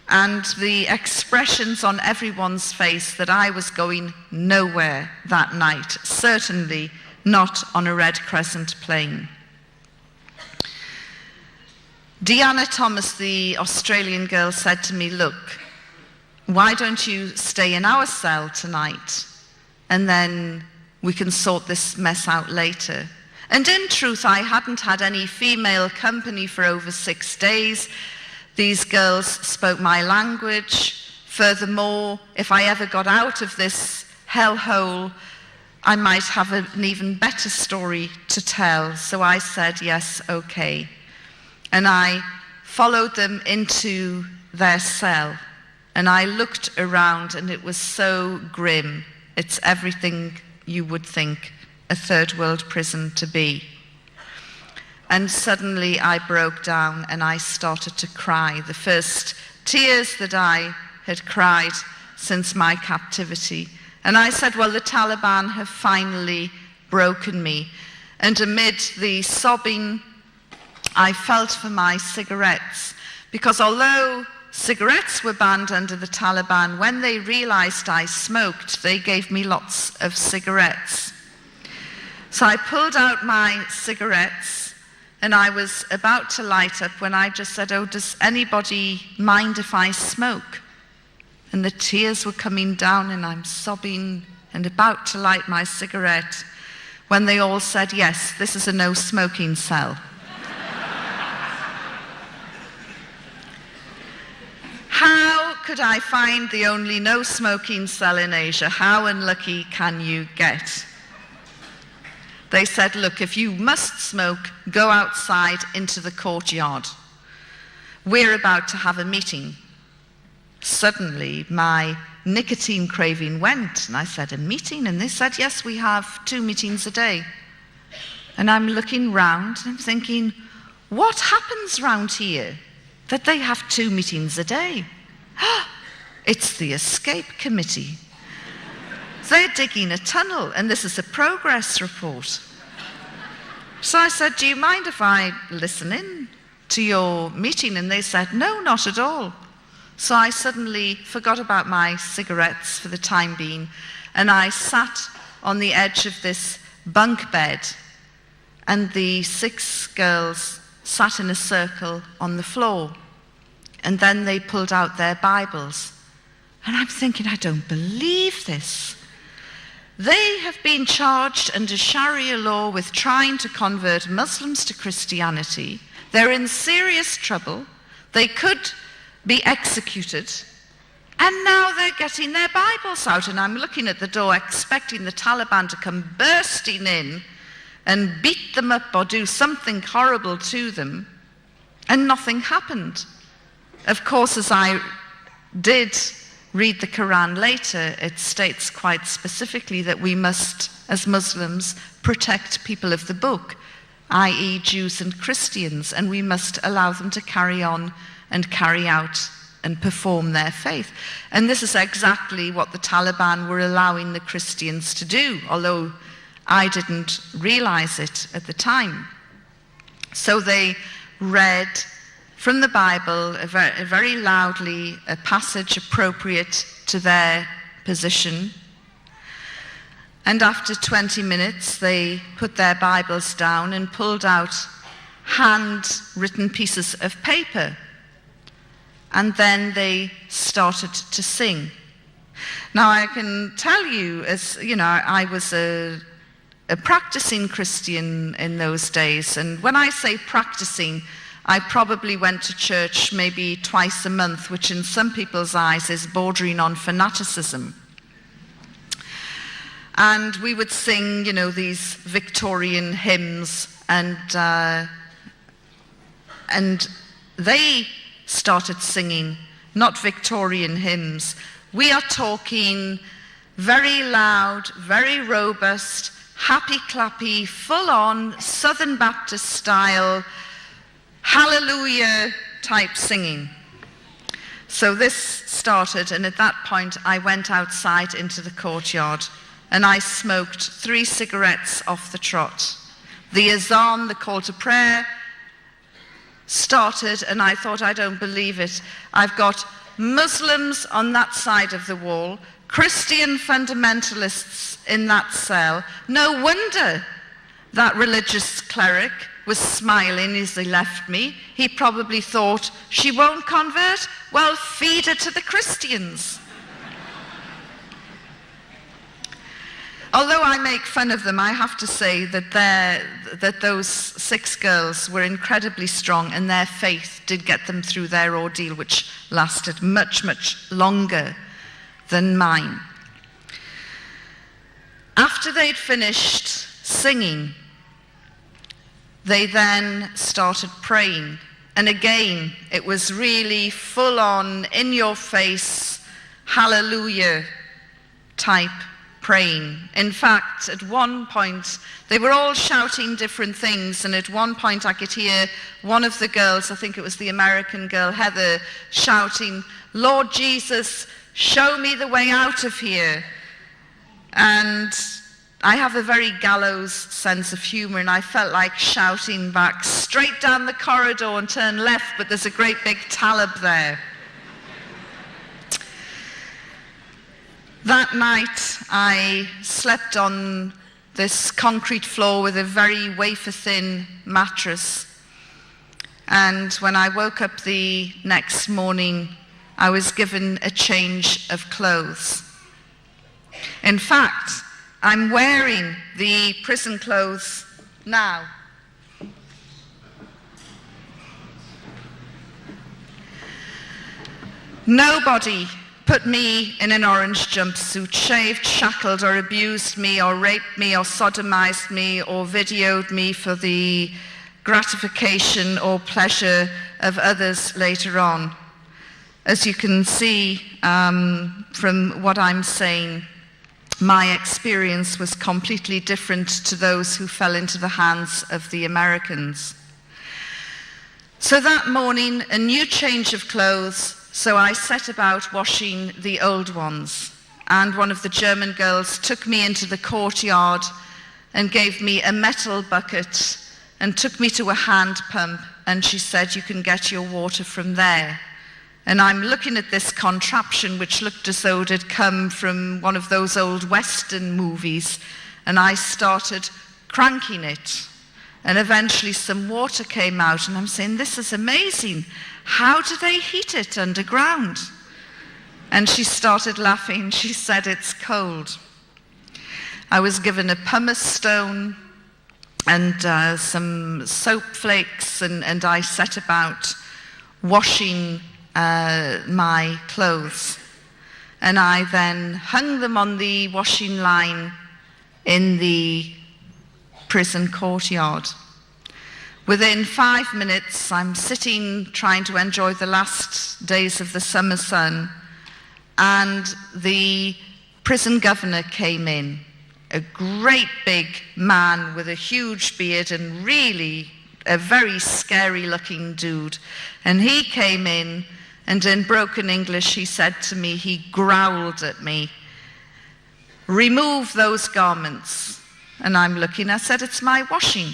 and the expressions on everyone's face that I was going nowhere that night, certainly not on a Red Crescent plane. Deanna Thomas, the Australian girl, said to me, look, why don't you stay in our cell tonight, and then we can sort this mess out later. And in truth, I hadn't had any female company for over 6 days. These girls spoke my language. Furthermore, if I ever got out of this hellhole, I might have an even better story to tell. So I said, yes, okay. And I followed them into their cell, and I looked around, and it was so grim. It's everything you would think a third world prison to be. And suddenly I broke down and I started to cry, the first tears that I had cried since my captivity. And I said, well, the Taliban have finally broken me. And amid the sobbing, I felt for my cigarettes, because although cigarettes were banned under the Taliban, when they realized I smoked, they gave me lots of cigarettes. So I pulled out my cigarettes, and I was about to light up when I just said, oh, does anybody mind if I smoke? and the tears were coming down, and I'm sobbing and about to light my cigarette when they all said, yes, this is a no smoking cell. How could I find the only no smoking cell in Asia? How unlucky can you get? They said, look, if you must smoke, go outside into the courtyard. We're about to have a meeting. Suddenly, my nicotine craving went, and I said, a meeting? And they said, yes, we have 2 meetings a day. And I'm looking round, and I'm thinking, what happens round here that they have 2 meetings a day? It's the escape committee. They're digging a tunnel, and this is a progress report. So I said, do you mind if I listen in to your meeting? And they said, no, not at all. So I suddenly forgot about my cigarettes for the time being, and I sat on the edge of this bunk bed, and the 6 girls sat in a circle on the floor, and then they pulled out their Bibles. And I'm thinking, I don't believe this. They have been charged under Sharia law with trying to convert Muslims to Christianity. They're in serious trouble. They could be executed. And now they're getting their Bibles out. And I'm looking at the door expecting the Taliban to come bursting in and beat them up or do something horrible to them. And nothing happened. Of course, as I did read the Quran later, it states quite specifically that we must, as Muslims, protect people of the book, i.e. Jews and Christians, and we must allow them to carry on and carry out and perform their faith. And this is exactly what the Taliban were allowing the Christians to do, although I didn't realize it at the time. So they read from the Bible, very loudly, a passage appropriate to their position. And after 20 minutes, they put their Bibles down and pulled out handwritten pieces of paper. And then they started to sing. Now, I can tell you, as you know, I was a practicing Christian in those days. And when I say practicing, I probably went to church maybe twice a month, which in some people's eyes is bordering on fanaticism. And we would sing, you know, these Victorian hymns, and they started singing, not Victorian hymns. We are talking very loud, very robust, happy-clappy, full-on Southern Baptist style, hallelujah type singing. So this started, and at that point I went outside into the courtyard and I smoked 3 cigarettes off the trot. The azan, the call to prayer, started, and I thought, I don't believe it. I've got Muslims on that side of the wall, Christian fundamentalists in that cell. No wonder that religious cleric was smiling as he left me. He probably thought, she won't convert? Well, feed her to the Christians. Although I make fun of them, I have to say that those 6 girls were incredibly strong, and their faith did get them through their ordeal, which lasted much, much longer than mine. After they'd finished singing, they then started praying. And again, it was really full-on, in-your-face, hallelujah type praying. In fact, at one point, they were all shouting different things, and at one point I could hear one of the girls, I think it was the American girl, Heather, shouting, Lord Jesus, show me the way out of here. And I have a very gallows sense of humor, and I felt like shouting back, straight down the corridor and turn left, but there's a great big Talib there. That night, I slept on this concrete floor with a very wafer-thin mattress. And when I woke up the next morning, I was given a change of clothes. In fact, I'm wearing the prison clothes now. Nobody put me in an orange jumpsuit, shaved, shackled, or abused me, or raped me, or sodomized me, or videoed me for the gratification or pleasure of others later on. As you can see from what I'm saying, my experience was completely different to those who fell into the hands of the Americans. So that morning, a new change of clothes, so I set about washing the old ones. And one of the German girls took me into the courtyard and gave me a metal bucket and took me to a hand pump, and she said, "You can get your water from there." And I'm looking at this contraption which looked as though it had come from one of those old Western movies, and I started cranking it. And eventually some water came out, and I'm saying, "This is amazing. How do they heat it underground?" And she started laughing. She said, "It's cold." I was given a pumice stone and some soap flakes, and I set about washing my clothes. And I then hung them on the washing line in the prison courtyard. Within 5 minutes, I'm sitting trying to enjoy the last days of the summer sun, and the prison governor came in, a great big man with a huge beard and really a very scary looking dude. And he came in, and in broken English he said to me, he growled at me, "Remove those garments." And I'm looking, I said, "It's my washing.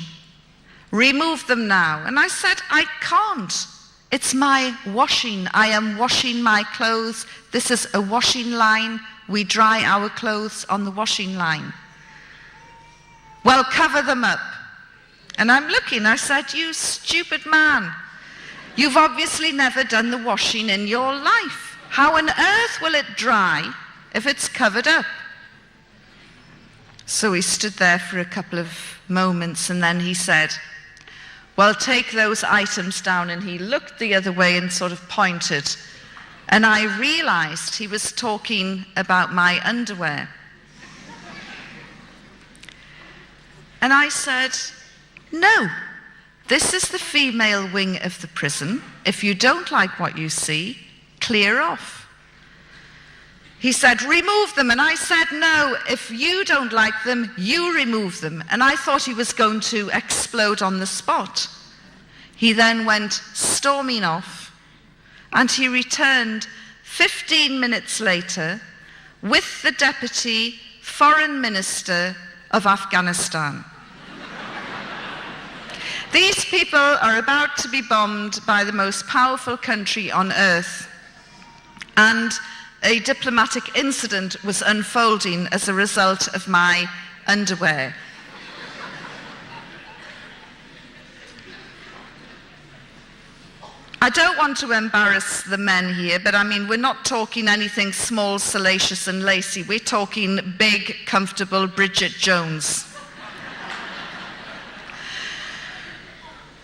Remove them now." And I said, "I can't. It's my washing. I am washing my clothes. This is a washing line. We dry our clothes on the washing line." "Well, cover them up." And I'm looking, I said, "You stupid man. You've obviously never done the washing in your life. How on earth will it dry if it's covered up?" So he stood there for a couple of moments, and then he said, "Well, take those items down." And he looked the other way and sort of pointed. And I realized he was talking about my underwear. And I said, "No, this is the female wing of the prison. If you don't like what you see, clear off." He said, "Remove them." And I said, "No, if you don't like them, you remove them." And I thought he was going to explode on the spot. He then went storming off, and he returned 15 minutes later with the Deputy Foreign Minister of Afghanistan. These people are about to be bombed by the most powerful country on earth, and a diplomatic incident was unfolding as a result of my underwear. I don't want to embarrass the men here, but I mean, we're not talking anything small, salacious and lacy. We're talking big, comfortable Bridget Jones.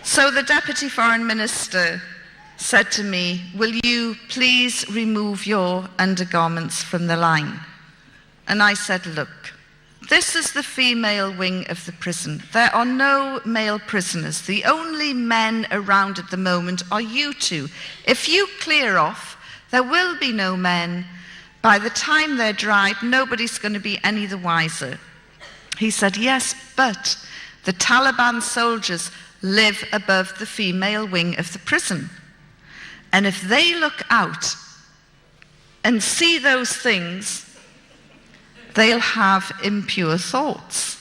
So the Deputy Foreign Minister said to me, "Will you please remove your undergarments from the line?" And I said, "Look, this is the female wing of the prison. There are no male prisoners. The only men around at the moment are you two. If you clear off, there will be no men. By the time they're dried, nobody's going to be any the wiser." He said, "Yes, but the Taliban soldiers live above the female wing of the prison. And if they look out and see those things, they'll have impure thoughts."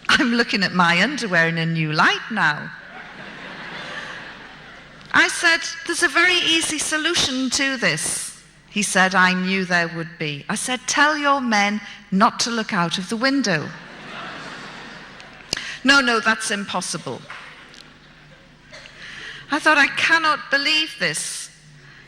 I'm looking at my underwear in a new light now. I said, "There's a very easy solution to this." He said, "I knew there would be." I said, "Tell your men not to look out of the window." No, that's impossible." I thought, I cannot believe this.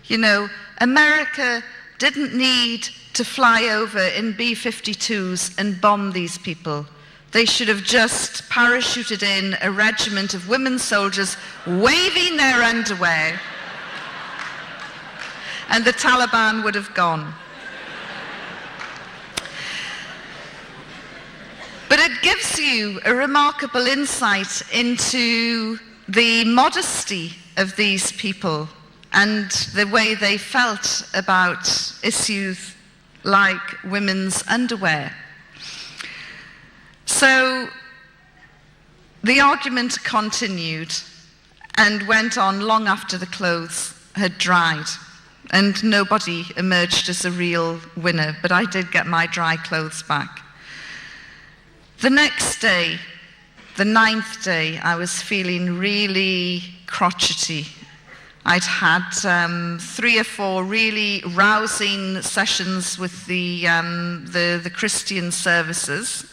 You know, America didn't need to fly over in B-52s and bomb these people. They should have just parachuted in a regiment of women soldiers waving their underwear, and the Taliban would have gone. But it gives you a remarkable insight into the modesty of these people and the way they felt about issues like women's underwear. So the argument continued and went on long after the clothes had dried, and nobody emerged as a real winner, but I did get my dry clothes back. The next day, the 9th day, I was feeling really crotchety. I'd had 3 or 4 really rousing sessions with the Christian services.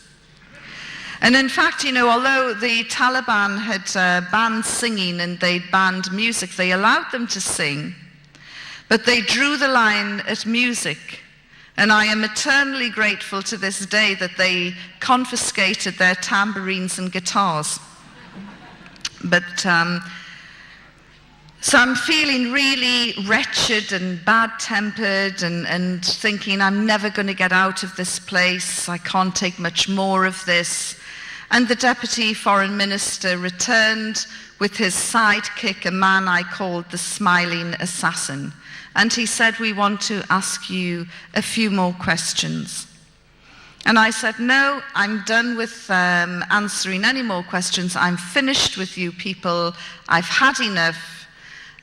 And in fact, you know, although the Taliban had banned singing and they'd banned music, they allowed them to sing, but they drew the line at music. And I am eternally grateful to this day that they confiscated their tambourines and guitars. But so I'm feeling really wretched and bad-tempered and thinking I'm never going to get out of this place. I can't take much more of this. And the Deputy Foreign Minister returned with his sidekick, a man I called the Smiling Assassin. And he said, "We want to ask you a few more questions." And I said, "No, I'm done with answering any more questions. I'm finished with you people. I've had enough."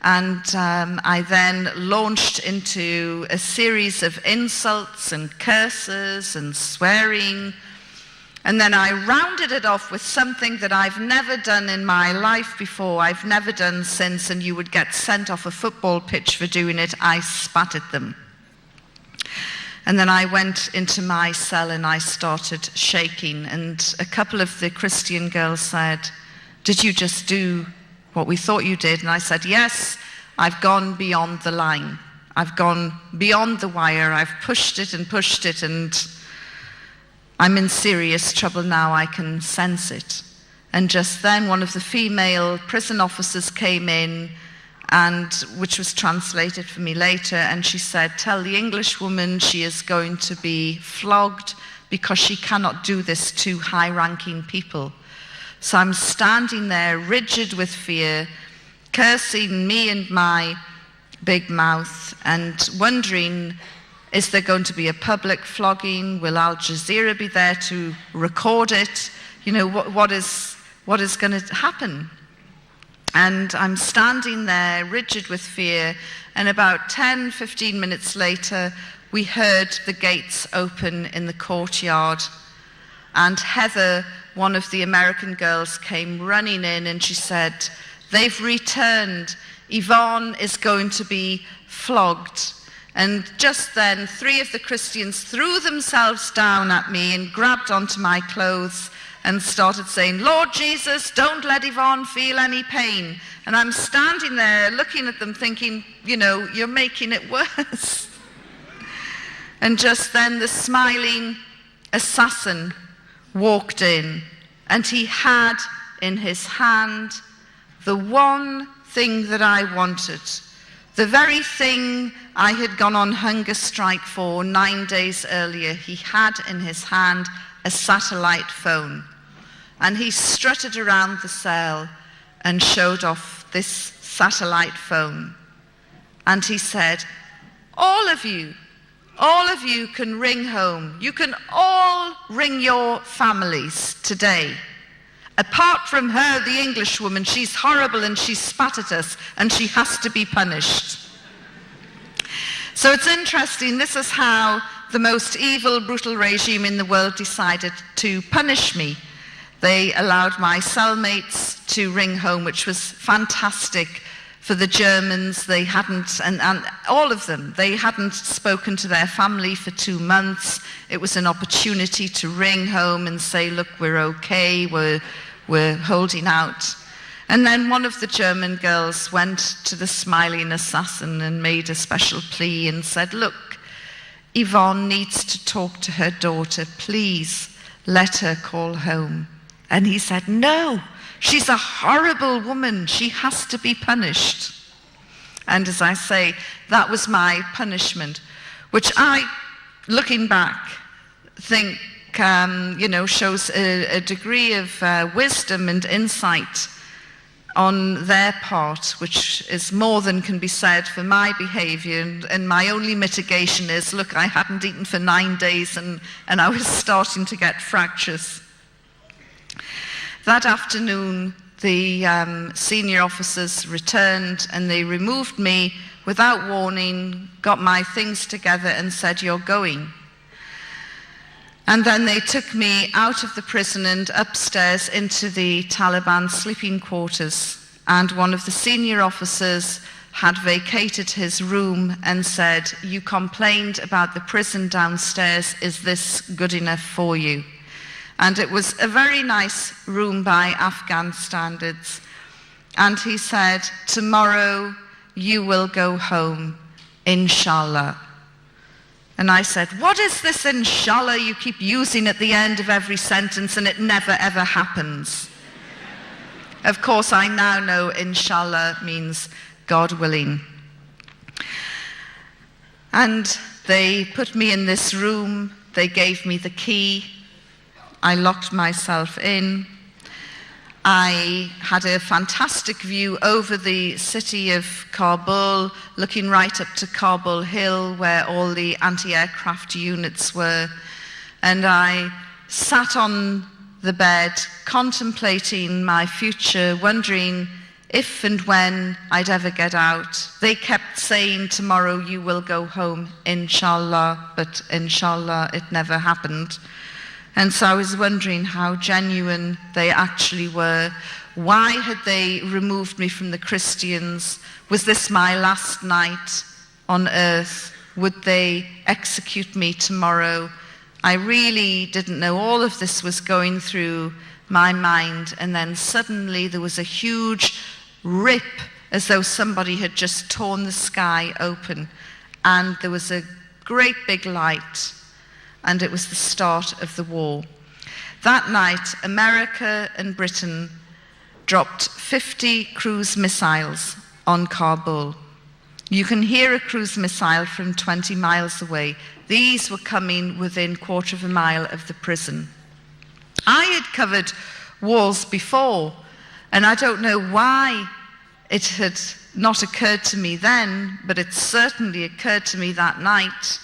And I then launched into a series of insults and curses and swearing. And then I rounded it off with something that I've never done in my life before, I've never done since, and you would get sent off a football pitch for doing it. I spat at them. And then I went into my cell and I started shaking. And a couple of the Christian girls said, "Did you just do what we thought you did?" And I said, "Yes, I've gone beyond the line. I've gone beyond the wire. I've pushed it, and I'm in serious trouble now. I can sense it." And just then one of the female prison officers came in, and which was translated for me later, and she said, "Tell the English woman she is going to be flogged because she cannot do this to high-ranking people." So I'm standing there rigid with fear, cursing me and my big mouth and wondering, is there going to be a public flogging? Will Al Jazeera be there to record it? You know, what is going to happen? And I'm standing there rigid with fear, and about 10, 15 minutes later, we heard the gates open in the courtyard, and Heather, one of the American girls, came running in and she said, "They've returned. Yvonne is going to be flogged." And just then, 3 of the Christians threw themselves down at me and grabbed onto my clothes and started saying, "Lord Jesus, don't let Yvonne feel any pain." And I'm standing there looking at them thinking, you know, you're making it worse. And just then the Smiling Assassin walked in, and he had in his hand the one thing that I wanted, the very thing I had gone on hunger strike for 9 days earlier. He had in his hand a satellite phone, and he strutted around the cell and showed off this satellite phone. And he said, all of you can ring home. You can all ring your families today. Apart from her, the English woman, she's horrible and she spat at us and she has to be punished. So it's interesting, this is how the most evil, brutal regime in the world decided to punish me. They allowed my cellmates to ring home, which was fantastic for the Germans. They hadn't, and all of them, they hadn't spoken to their family for 2 months. It was an opportunity to ring home and say, look, we're okay, we're holding out. And then one of the German girls went to the smiling assassin and made a special plea and said, look, Yvonne needs to talk to her daughter. Please let her call home. And he said, no, she's a horrible woman. She has to be punished. And as I say, that was my punishment, which I, looking back, think, shows a degree of wisdom and insight on their part, which is more than can be said for my behavior. And my only mitigation is, look, I hadn't eaten for 9 days and I was starting to get fractures. That afternoon, the senior officers returned and they removed me without warning, got my things together and said, you're going. And then they took me out of the prison and upstairs into the Taliban sleeping quarters. And one of the senior officers had vacated his room and said, you complained about the prison downstairs, is this good enough for you? And it was a very nice room by Afghan standards. And he said, tomorrow you will go home, inshallah. And I said, what is this inshallah you keep using at the end of every sentence and it never ever happens? Of course, I now know inshallah means God willing. And they put me in this room, they gave me the key, I locked myself in. I had a fantastic view over the city of Kabul, looking right up to Kabul Hill where all the anti-aircraft units were. And I sat on the bed contemplating my future, wondering if and when I'd ever get out. They kept saying, tomorrow you will go home, inshallah, but inshallah it never happened. And so I was wondering how genuine they actually were. Why had they removed me from the Christians? Was this my last night on earth? Would they execute me tomorrow? I really didn't know. All of this was going through my mind. And then suddenly there was a huge rip, as though somebody had just torn the sky open. And there was a great big light. And it was the start of the war. That night, America and Britain dropped 50 cruise missiles on Kabul. You can hear a cruise missile from 20 miles away. These were coming within 1/4 mile of the prison. I had covered wars before, and I don't know why it had not occurred to me then, but it certainly occurred to me that night.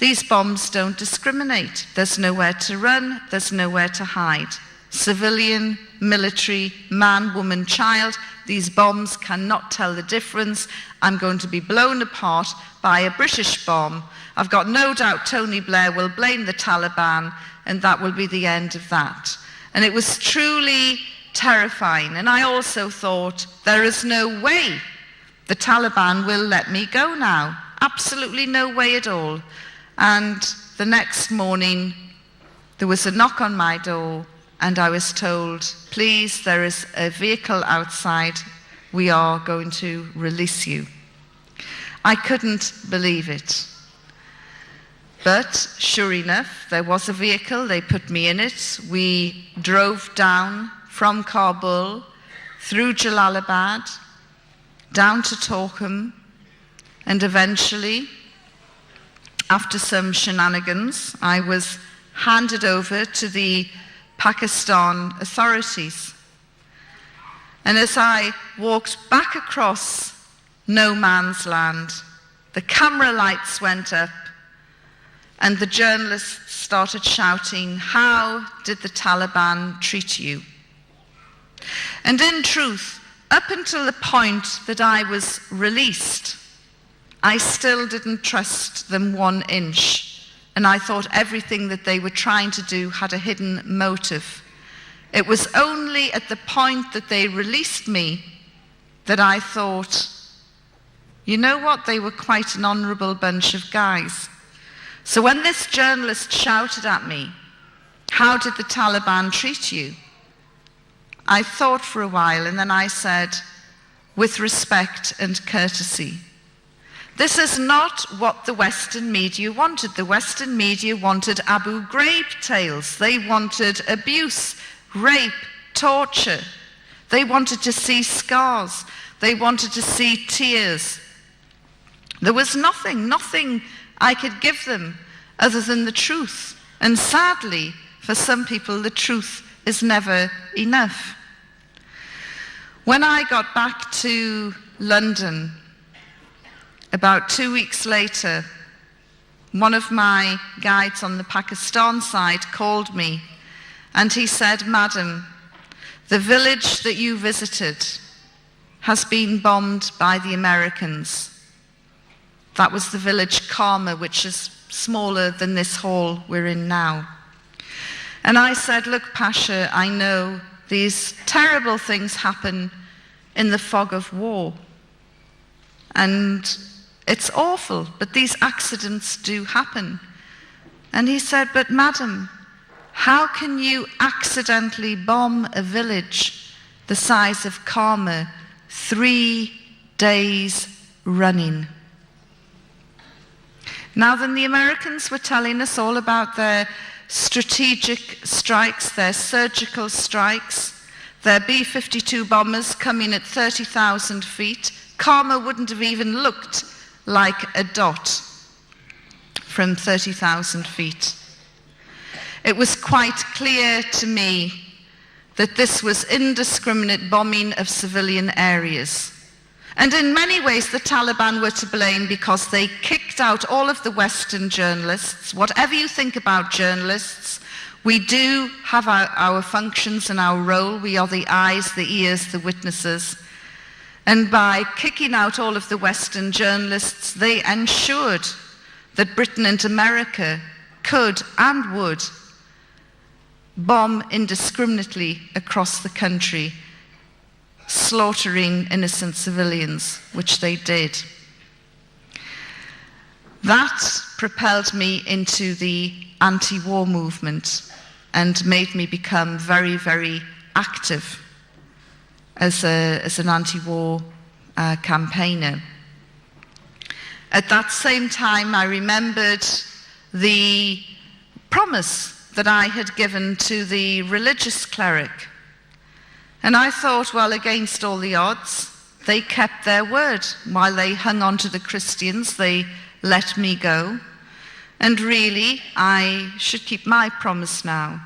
These bombs don't discriminate. There's nowhere to run, there's nowhere to hide. Civilian, military, man, woman, child, these bombs cannot tell the difference. I'm going to be blown apart by a British bomb. I've got no doubt Tony Blair will blame the Taliban, and that will be the end of that. And it was truly terrifying. And I also thought, there is no way the Taliban will let me go now. Absolutely no way at all. And the next morning, there was a knock on my door, and I was told, please, there is a vehicle outside. We are going to release you. I couldn't believe it. But sure enough, there was a vehicle. They put me in it. We drove down from Kabul, through Jalalabad, down to Torkham, and eventually, after some shenanigans, I was handed over to the Pakistan authorities. And as I walked back across no man's land, the camera lights went up and the journalists started shouting, how did the Taliban treat you? And in truth, up until the point that I was released, I still didn't trust them 1 inch, and I thought everything that they were trying to do had a hidden motive. It was only at the point that they released me that I thought, you know what, they were quite an honourable bunch of guys. So when this journalist shouted at me, how did the Taliban treat you? I thought for a while, and then I said, with respect and courtesy, this is not what the Western media wanted. The Western media wanted Abu Ghraib tales. They wanted abuse, rape, torture. They wanted to see scars. They wanted to see tears. There was nothing I could give them other than the truth. And sadly, for some people, the truth is never enough. When I got back to London, about 2 weeks later, one of my guides on the Pakistan side called me, and he said, "Madam, the village that you visited has been bombed by the Americans." That was the village Karma, which is smaller than this hall we're in now. And I said, "Look, Pasha, I know these terrible things happen in the fog of war. And it's awful, but these accidents do happen." And he said, "But madam, how can you accidentally bomb a village the size of Karma 3 days running?" Now then, the Americans were telling us all about their strategic strikes, their surgical strikes, their B-52 bombers coming at 30,000 feet. Karma wouldn't have even looked like a dot from 30,000 feet. It was quite clear to me that this was indiscriminate bombing of civilian areas. And in many ways, the Taliban were to blame because they kicked out all of the Western journalists. Whatever you think about journalists, we do have our functions and our role. We are the eyes, the ears, the witnesses. And by kicking out all of the Western journalists, they ensured that Britain and America could and would bomb indiscriminately across the country, slaughtering innocent civilians, which they did. That propelled me into the anti-war movement and made me become very, very active as an anti-war campaigner. At that same time, I remembered the promise that I had given to the religious cleric. And I thought, well, against all the odds, they kept their word. While they hung on to the Christians, they let me go. And really, I should keep my promise now.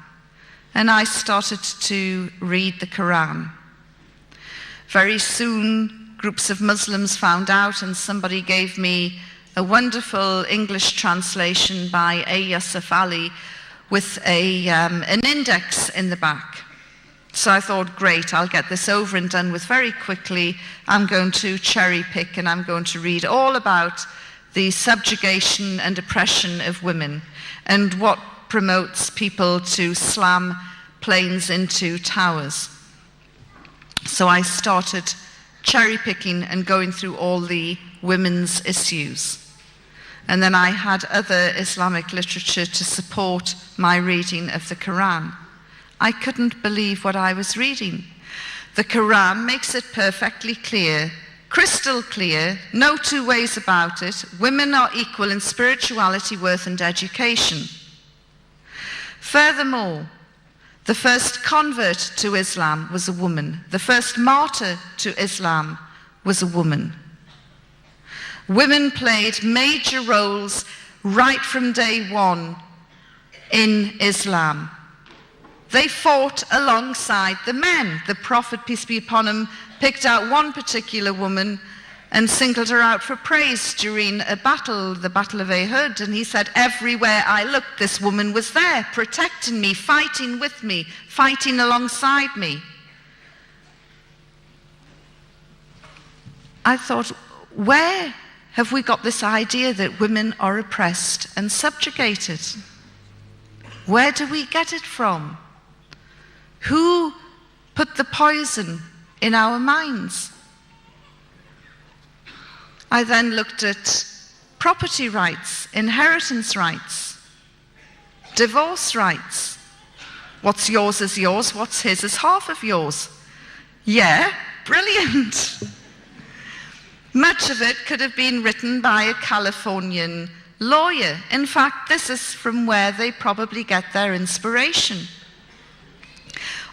And I started to read the Quran. Very soon, groups of Muslims found out, and somebody gave me a wonderful English translation by A. Yusuf Ali with an index in the back. So I thought, great, I'll get this over and done with very quickly. I'm going to cherry pick and I'm going to read all about the subjugation and oppression of women and what promotes people to slam planes into towers. So I started cherry picking and going through all the women's issues. And then I had other Islamic literature to support my reading of the Quran. I couldn't believe what I was reading. The Quran makes it perfectly clear, crystal clear, no two ways about it. Women are equal in spirituality, worth, and education. Furthermore, the first convert to Islam was a woman. The first martyr to Islam was a woman. Women played major roles right from day one in Islam. They fought alongside the men. The Prophet, peace be upon him, picked out one particular woman and singled her out for praise during a battle, the Battle of Ehud. And he said, everywhere I looked, this woman was there, protecting me, fighting with me, fighting alongside me. I thought, where have we got this idea that women are oppressed and subjugated? Where do we get it from? Who put the poison in our minds? I then looked at property rights, inheritance rights, divorce rights. What's yours is yours, what's his is half of yours. Yeah, brilliant. Much of it could have been written by a Californian lawyer. In fact, this is from where they probably get their inspiration.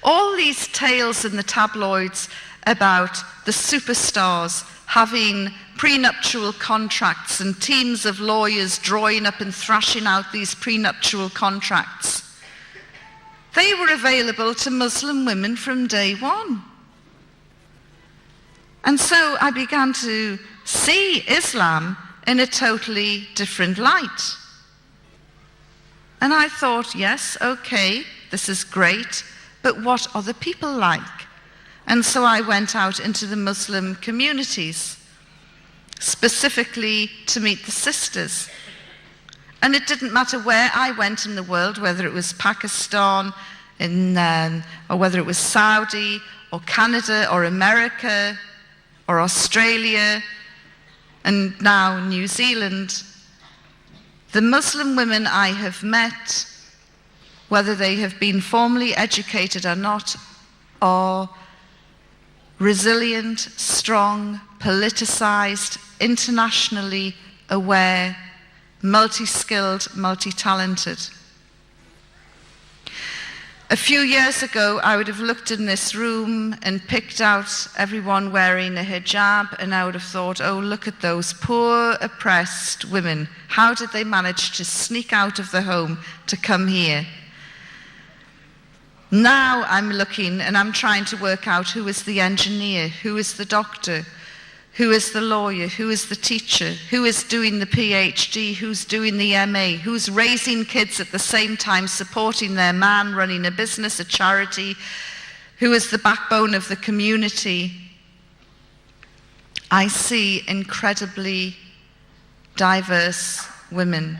All these tales in the tabloids about the superstars having prenuptial contracts and teams of lawyers drawing up and thrashing out these prenuptial contracts, they were available to Muslim women from day one. And so I began to see Islam in a totally different light. And I thought, yes, okay, this is great, but what are the people like? And so I went out into the Muslim communities, specifically to meet the sisters. And it didn't matter where I went in the world, whether it was Pakistan, or whether it was Saudi, or Canada, or America, or Australia, and now New Zealand. The Muslim women I have met, whether they have been formally educated or not, are resilient, strong, politicized, internationally aware, multi-skilled, multi-talented. A few years ago, I would have looked in this room and picked out everyone wearing a hijab, and I would have thought, oh, look at those poor, oppressed women. How did they manage to sneak out of the home to come here? Now I'm looking and I'm trying to work out who is the engineer, who is the doctor, who is the lawyer, who is the teacher, who is doing the PhD, who's doing the MA, who's raising kids at the same time, supporting their man, running a business, a charity, who is the backbone of the community. I see incredibly diverse women.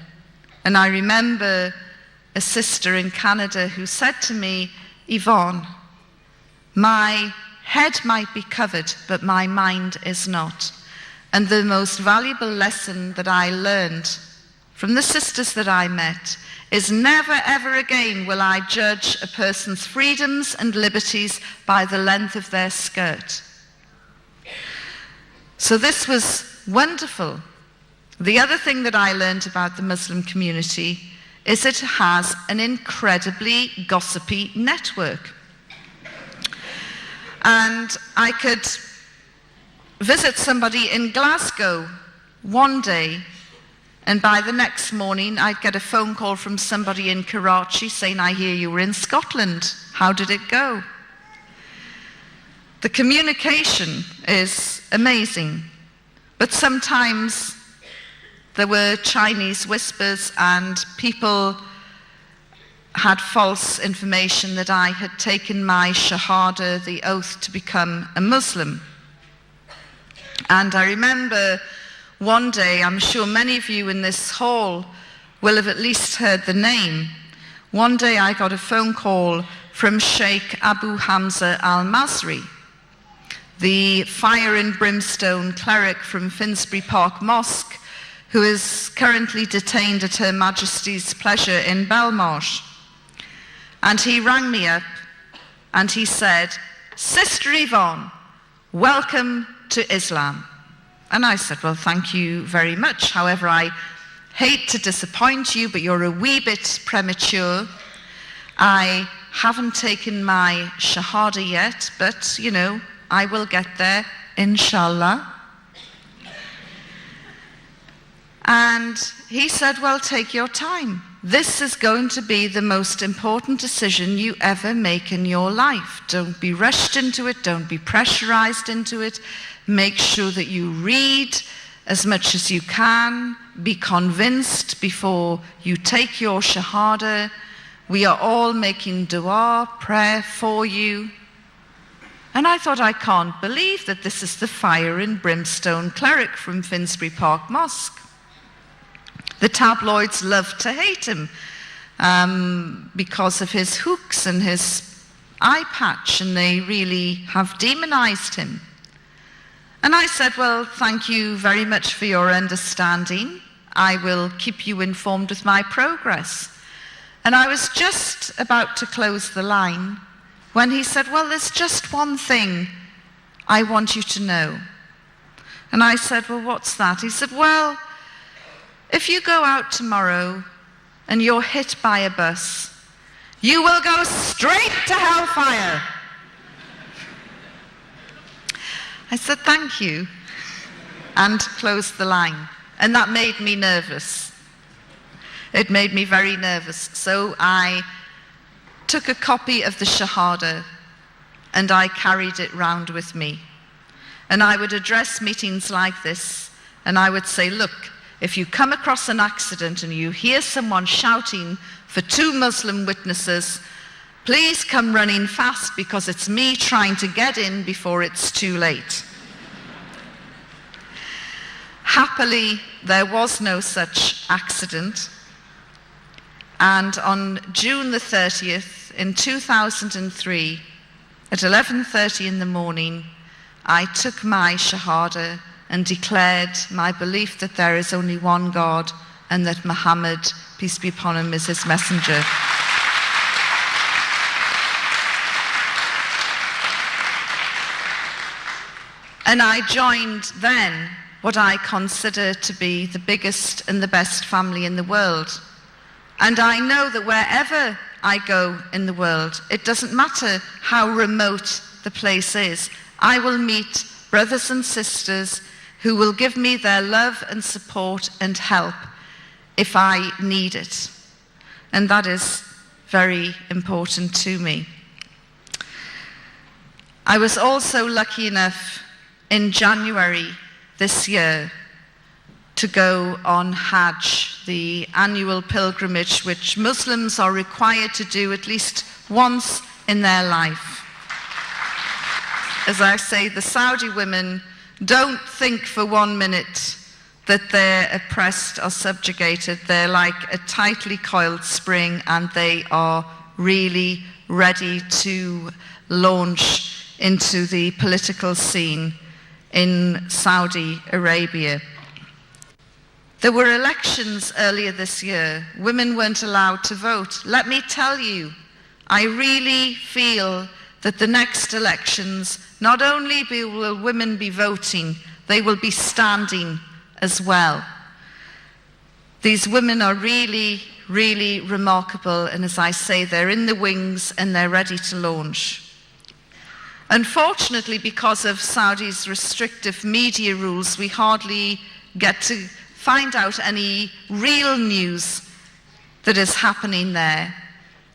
And I remember a sister in Canada who said to me, Yvonne, my head might be covered, but my mind is not. And the most valuable lesson that I learned from the sisters that I met is never ever again will I judge a person's freedoms and liberties by the length of their skirt. So this was wonderful. The other thing that I learned about the Muslim community is it has an incredibly gossipy network. And I could visit somebody in Glasgow one day, and by the next morning I'd get a phone call from somebody in Karachi saying, I hear you were in Scotland. How did it go? The communication is amazing, but sometimes there were Chinese whispers and people had false information that I had taken my shahada, the oath to become a Muslim. And I remember one day, I'm sure many of you in this hall will have at least heard the name. One day I got a phone call from Sheikh Abu Hamza al-Masri, the fire and brimstone cleric from Finsbury Park Mosque, who is currently detained at Her Majesty's pleasure in Belmarsh. And he rang me up and he said, Sister Yvonne, welcome to Islam. And I said, well, thank you very much. However, I hate to disappoint you, but you're a wee bit premature. I haven't taken my shahada yet, but, you know, I will get there, inshallah. And he said, well, take your time. This is going to be the most important decision you ever make in your life. Don't be rushed into it. Don't be pressurized into it. Make sure that you read as much as you can. Be convinced before you take your shahada. We are all making dua, prayer for you. And I thought, I can't believe that this is the fire and brimstone cleric from Finsbury Park Mosque. The tabloids love to hate him because of his hooks and his eye patch, and they really have demonized him. And I said, well, thank you very much for your understanding. I will keep you informed with my progress. And I was just about to close the line when he said, well, there's just one thing I want you to know. And I said, well, what's that? He said, well, if you go out tomorrow and you're hit by a bus, you will go straight to hellfire. I said, thank you, and closed the line. And that made me nervous. It made me very nervous. So I took a copy of the Shahada and I carried it round with me. And I would address meetings like this and I would say, look, if you come across an accident and you hear someone shouting for 2 Muslim witnesses, please come running fast because it's me trying to get in before it's too late. Happily, there was no such accident. And on June the 30th, in 2003, at 11:30 in the morning, I took my Shahada and declared my belief that there is only one God and that Muhammad, peace be upon him, is his messenger. And I joined then what I consider to be the biggest and the best family in the world. And I know that wherever I go in the world, it doesn't matter how remote the place is, I will meet brothers and sisters who will give me their love and support and help if I need it. And that is very important to me. I was also lucky enough in January this year to go on Hajj, the annual pilgrimage which Muslims are required to do at least once in their life. As I say, the Saudi women don't think for 1 minute that they're oppressed or subjugated. They're like a tightly coiled spring and they are really ready to launch into the political scene in Saudi Arabia. There were elections earlier this year. Women weren't allowed to vote. Let me tell you, I really feel that the next elections, not only will women be voting, they will be standing as well. These women are really, really remarkable, and as I say, they're in the wings and they're ready to launch. Unfortunately, because of Saudi's restrictive media rules, we hardly get to find out any real news that is happening there.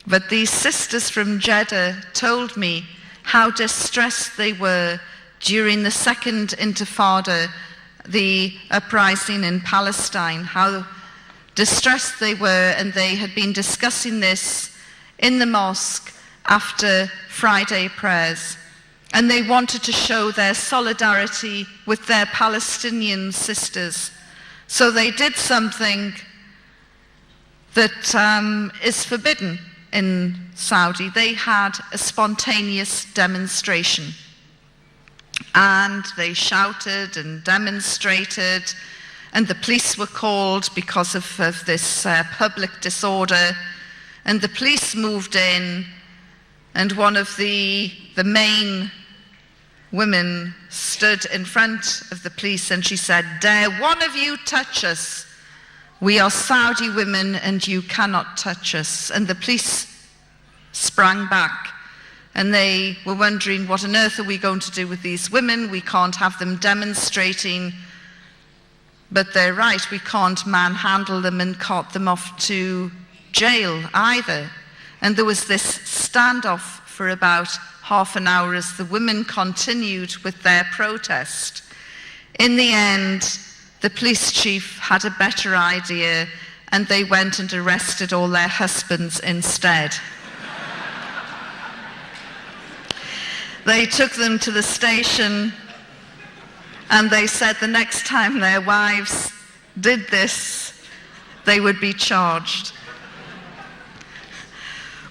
But these sisters from Jeddah told me how distressed they were during the Second Intifada, the uprising in Palestine, how distressed they were, and they had been discussing this in the mosque after Friday prayers. And they wanted to show their solidarity with their Palestinian sisters. So they did something that is forbidden in Saudi. They had a spontaneous demonstration. And they shouted and demonstrated, and the police were called because of this public disorder. And the police moved in, and one of the main women stood in front of the police and she said, "Dare one of you touch us? We are Saudi women and you cannot touch us." And the police sprang back and they were wondering, what on earth are we going to do with these women? We can't have them demonstrating. But they're right, we can't manhandle them and cart them off to jail either. And there was this standoff for about half an hour as the women continued with their protest. In the end, the police chief had a better idea and they went and arrested all their husbands instead. They took them to the station and they said the next time their wives did this, they would be charged.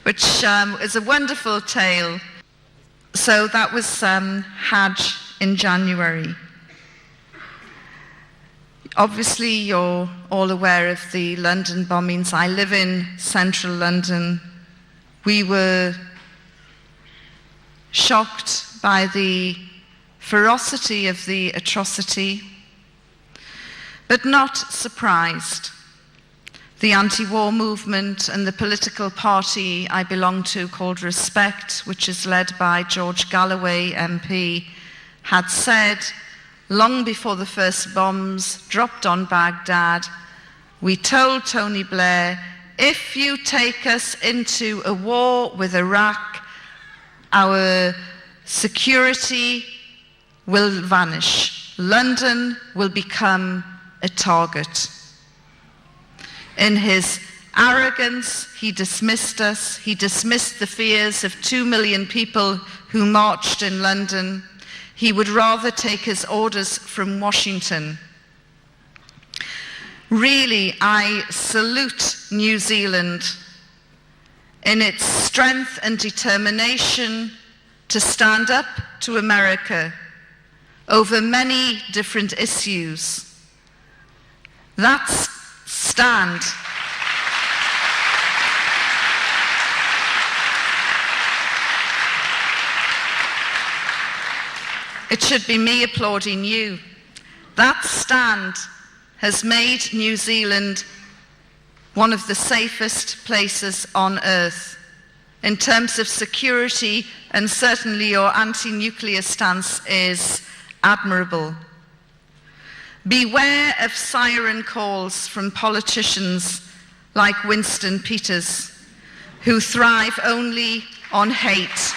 Which is a wonderful tale. So that was Hajj in January. Obviously, you're all aware of the London bombings. I live in central London. We were shocked by the ferocity of the atrocity, but not surprised. The anti-war movement and the political party I belong to, called Respect, which is led by George Galloway MP, had said long before the first bombs dropped on Baghdad, we told Tony Blair, if you take us into a war with Iraq, our security will vanish. London will become a target. In his arrogance, he dismissed us. He dismissed the fears of 2 million people who marched in London. He would rather take his orders from Washington. Really, I salute New Zealand in its strength and determination to stand up to America over many different issues. That stand it should be me applauding you. That stand has made New Zealand one of the safest places on earth in terms of security, and certainly your anti-nuclear stance is admirable. Beware of siren calls from politicians like Winston Peters, who thrive only on hate.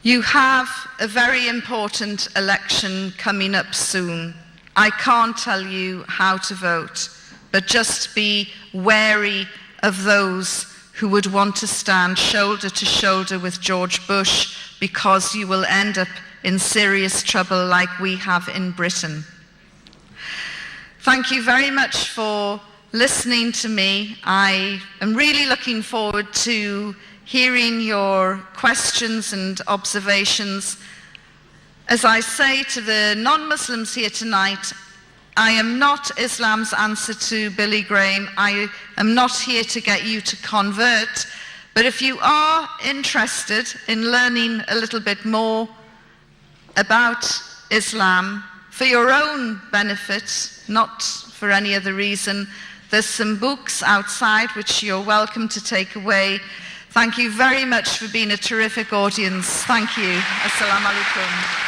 You have a very important election coming up soon. I can't tell you how to vote, but just be wary of those who would want to stand shoulder to shoulder with George Bush, because you will end up in serious trouble like we have in Britain. Thank you very much for listening to me. I am really looking forward to hearing your questions and observations. As I say to the non-Muslims here tonight, I am not Islam's answer to Billy Graham. I am not here to get you to convert. But if you are interested in learning a little bit more about Islam for your own benefit, not for any other reason, there's some books outside which you're welcome to take away. Thank you very much for being a terrific audience. Thank you. Assalamu alaikum.